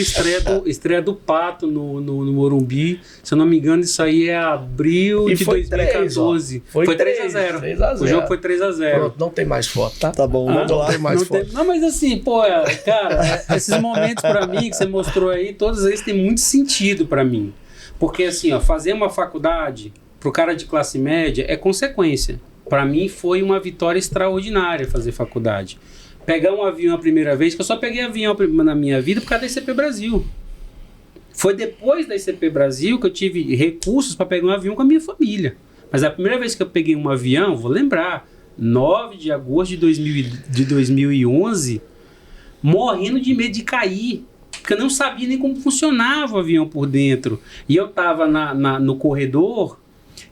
estreia do Pato no Morumbi. Se eu não me engano, isso aí é abril de 2014. Foi 3-0. O jogo foi 3-0. Pronto, não tem mais foto, tá? Tá bom, vamos lá. Não tem mais foto. Não, mas assim, cara, esses momentos pra mim que você mostrou aí, todos eles têm muito sentido pra mim. Porque assim, fazer uma faculdade pro cara de classe média é consequência. Pra mim foi uma vitória extraordinária fazer faculdade. Pegar um avião a primeira vez, que eu só peguei avião na minha vida por causa da ICP Brasil. Foi depois da ICP Brasil que eu tive recursos para pegar um avião com a minha família. Mas a primeira vez que eu peguei um avião, vou lembrar, 9 de agosto de 2011, morrendo de medo de cair, porque eu não sabia nem como funcionava o avião por dentro. E eu estava no corredor,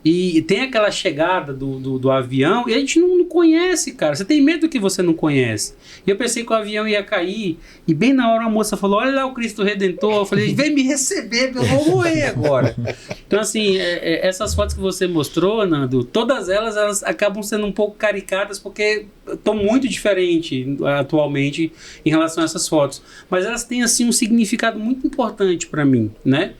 e tem aquela chegada do avião, e a gente não conhece, cara. Você tem medo do que você não conhece. E eu pensei que o avião ia cair, e bem na hora a moça falou, olha lá o Cristo Redentor. Eu falei, vem me receber, eu vou morrer agora. Então, assim, essas fotos que você mostrou, Nando, todas elas acabam sendo um pouco caricatas, porque estão muito diferentes atualmente em relação a essas fotos. Mas elas têm, assim, um significado muito importante para mim, né?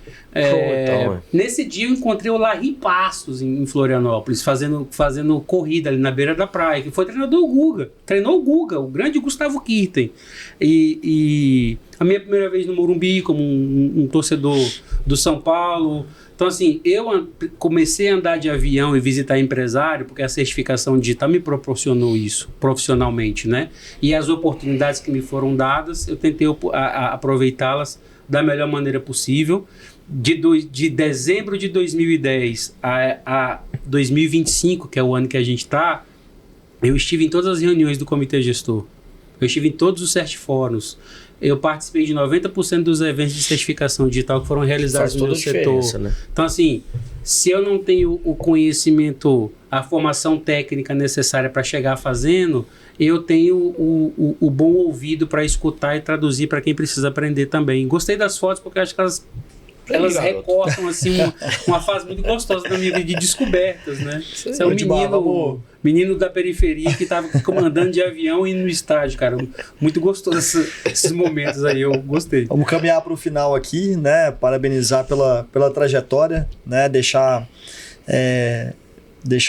Nesse dia eu encontrei o Larry Passos em Florianópolis, fazendo corrida ali na beira da praia, que foi treinador do Guga. Treinou o Guga, o grande Gustavo Kirten. E a minha primeira vez no Morumbi como um torcedor do São Paulo. Então, assim, eu comecei a andar de avião e visitar empresário porque a certificação digital me proporcionou isso profissionalmente, né? E as oportunidades que me foram dadas, eu tentei aproveitá-las da melhor maneira possível. De dezembro de 2010 a 2025, que é o ano que a gente está, eu estive em todas as reuniões do comitê gestor. Eu estive em todos os certifóruns. Eu participei de 90% dos eventos de certificação digital que foram realizados no meu setor. Né? Então, assim, se eu não tenho o conhecimento, a formação técnica necessária para chegar fazendo, eu tenho o bom ouvido para escutar e traduzir para quem precisa aprender também. Gostei das fotos porque acho que elas recortam assim, uma fase muito gostosa da minha vida de descobertas, né? Você é um menino menino da periferia que tava comandando de avião e indo no estádio, cara. Muito gostoso esses momentos aí, eu gostei. Vamos caminhar para o final aqui, né? Parabenizar pela trajetória, né? Deixar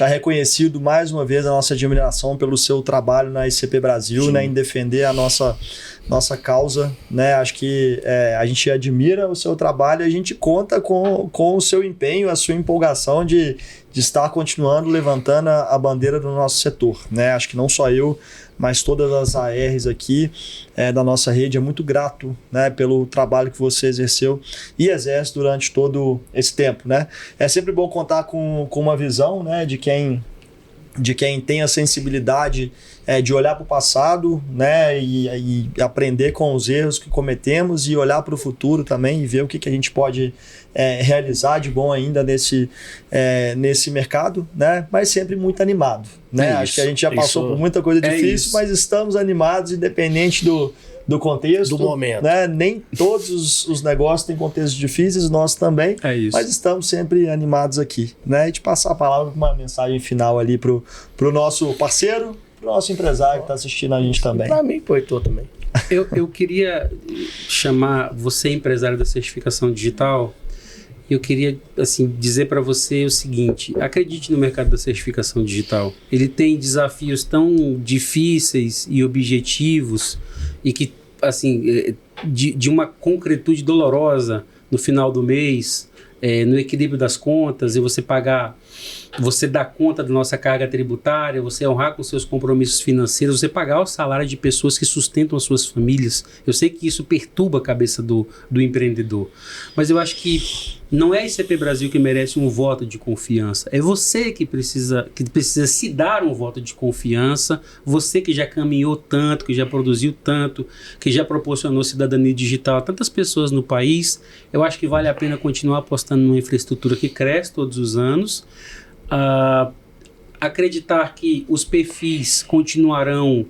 reconhecido mais uma vez a nossa admiração pelo seu trabalho na ICP Brasil, né? Em defender a nossa causa, né? Acho que a gente admira o seu trabalho e a gente conta com o seu empenho, a sua empolgação de estar continuando levantando a bandeira do nosso setor, né? Acho que não só eu, mas todas as ARs aqui da nossa rede é muito grato, né, pelo trabalho que você exerceu e exerce durante todo esse tempo, né? É sempre bom contar com uma visão, né, de quem tem a sensibilidade de olhar para o passado, né, e aprender com os erros que cometemos e olhar para o futuro também e ver o que a gente pode realizar de bom ainda nesse mercado, né, mas sempre muito animado, né? Acho que a gente já passou por muita coisa difícil, mas estamos animados independente do contexto, do momento, né? Nem todos os negócios têm contextos difíceis, nós também, mas estamos sempre animados aqui, né? E de passar a palavra com uma mensagem final ali pro nosso parceiro, pro nosso empresário que está assistindo a gente também. Para mim, pro Heitor também. Eu queria chamar você, empresário da certificação digital, eu queria assim, dizer para você o seguinte: acredite no mercado da certificação digital. Ele tem desafios tão difíceis e objetivos e que, assim, de uma concretude dolorosa no final do mês, no equilíbrio das contas, e você dar conta da nossa carga tributária, você honrar com seus compromissos financeiros, você pagar o salário de pessoas que sustentam as suas famílias. Eu sei que isso perturba a cabeça do empreendedor, mas eu acho que não é a ICP Brasil que merece um voto de confiança, é você que precisa se dar um voto de confiança, você que já caminhou tanto, que já produziu tanto, que já proporcionou cidadania digital a tantas pessoas no país. Eu acho que vale a pena continuar apostando numa infraestrutura que cresce todos os anos, acreditar que os perfis continuarão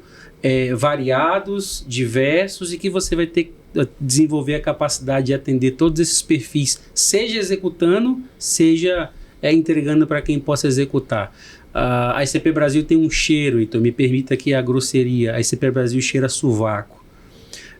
variados, diversos, e que você vai ter que desenvolver a capacidade de atender todos esses perfis, seja executando, seja entregando para quem possa executar. A ICP Brasil tem um cheiro, então me permita aqui a grosseria, a ICP Brasil cheira sovaco.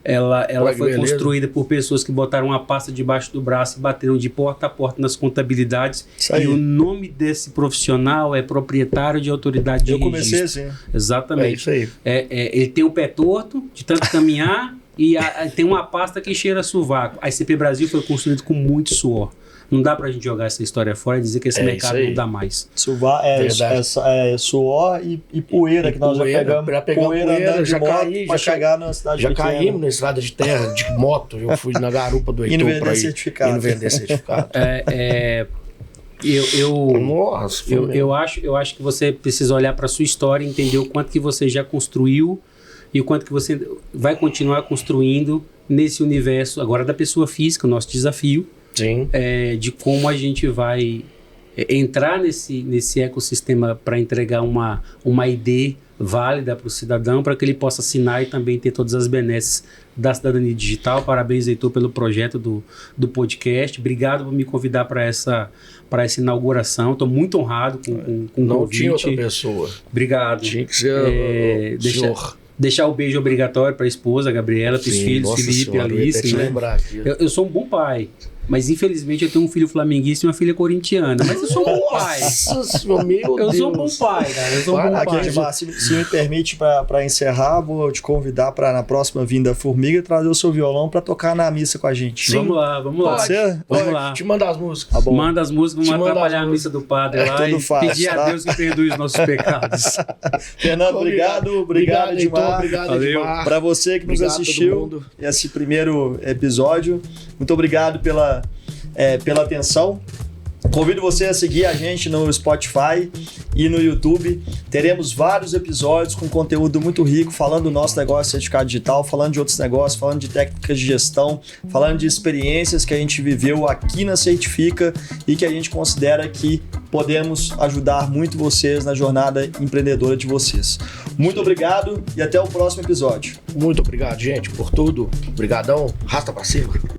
Ela foi construída por pessoas que botaram uma pasta debaixo do braço e bateram de porta a porta nas contabilidades. E o nome desse profissional é proprietário de autoridade de registro. Eu comecei assim. Exatamente. É isso aí. Ele tem o pé torto de tanto caminhar e tem uma pasta que cheira sovaco. A ICP Brasil foi construída com muito suor. Não dá pra gente jogar essa história fora e dizer que esse mercado não dá mais. Suor e poeira, que nós já pegamos. Poeira já caí, pra chegar na cidade já pequena. caímos na estrada de terra, de moto. Eu fui na garupa do Heitor para ir indo vender certificado. Eu acho que você precisa olhar para sua história e entender o quanto que você já construiu e o quanto que você vai continuar construindo nesse universo agora da pessoa física, o nosso desafio. Sim. De como a gente vai entrar nesse ecossistema para entregar uma ID válida para o cidadão, para que ele possa assinar e também ter todas as benesses da cidadania digital. Parabéns, Heitor, pelo projeto do podcast. Obrigado por me convidar para essa inauguração. Estou muito honrado com o convite. Não tinha outra pessoa. Obrigado. Tinha que ser o senhor. Deixar o beijo obrigatório para a esposa, Gabriela, para os filhos, Felipe e Alice. Né? Eu sou um bom pai. Mas infelizmente eu tenho um filho flamenguista e uma filha corintiana. Mas eu sou um bom pai. Nossa, meu Deus. Eu sou um bom pai, cara. Eu sou um bom pai. Edmar, se me permite, para encerrar, vou te convidar para na próxima vinda Formiga trazer o seu violão para tocar na missa com a gente. Sim. Vamos lá. Pode ser? Vamos lá. Te mandar as músicas. Tá bom. Manda as músicas, vamos atrapalhar a missa do padre lá e pedir a Deus que perdoe os nossos pecados. Fernando, obrigado Edmar. Obrigado, Edmar. Para você que nos assistiu esse primeiro episódio, muito obrigado pela atenção. Convido você a seguir a gente no Spotify e no YouTube. Teremos vários episódios com conteúdo muito rico, falando do nosso negócio de certificado digital, falando de outros negócios, falando de técnicas de gestão, falando de experiências que a gente viveu aqui na Certifica e que a gente considera que podemos ajudar muito vocês na jornada empreendedora de vocês. Muito obrigado e até o próximo episódio. Muito obrigado, gente, por tudo. Obrigadão. Rasta pra cima.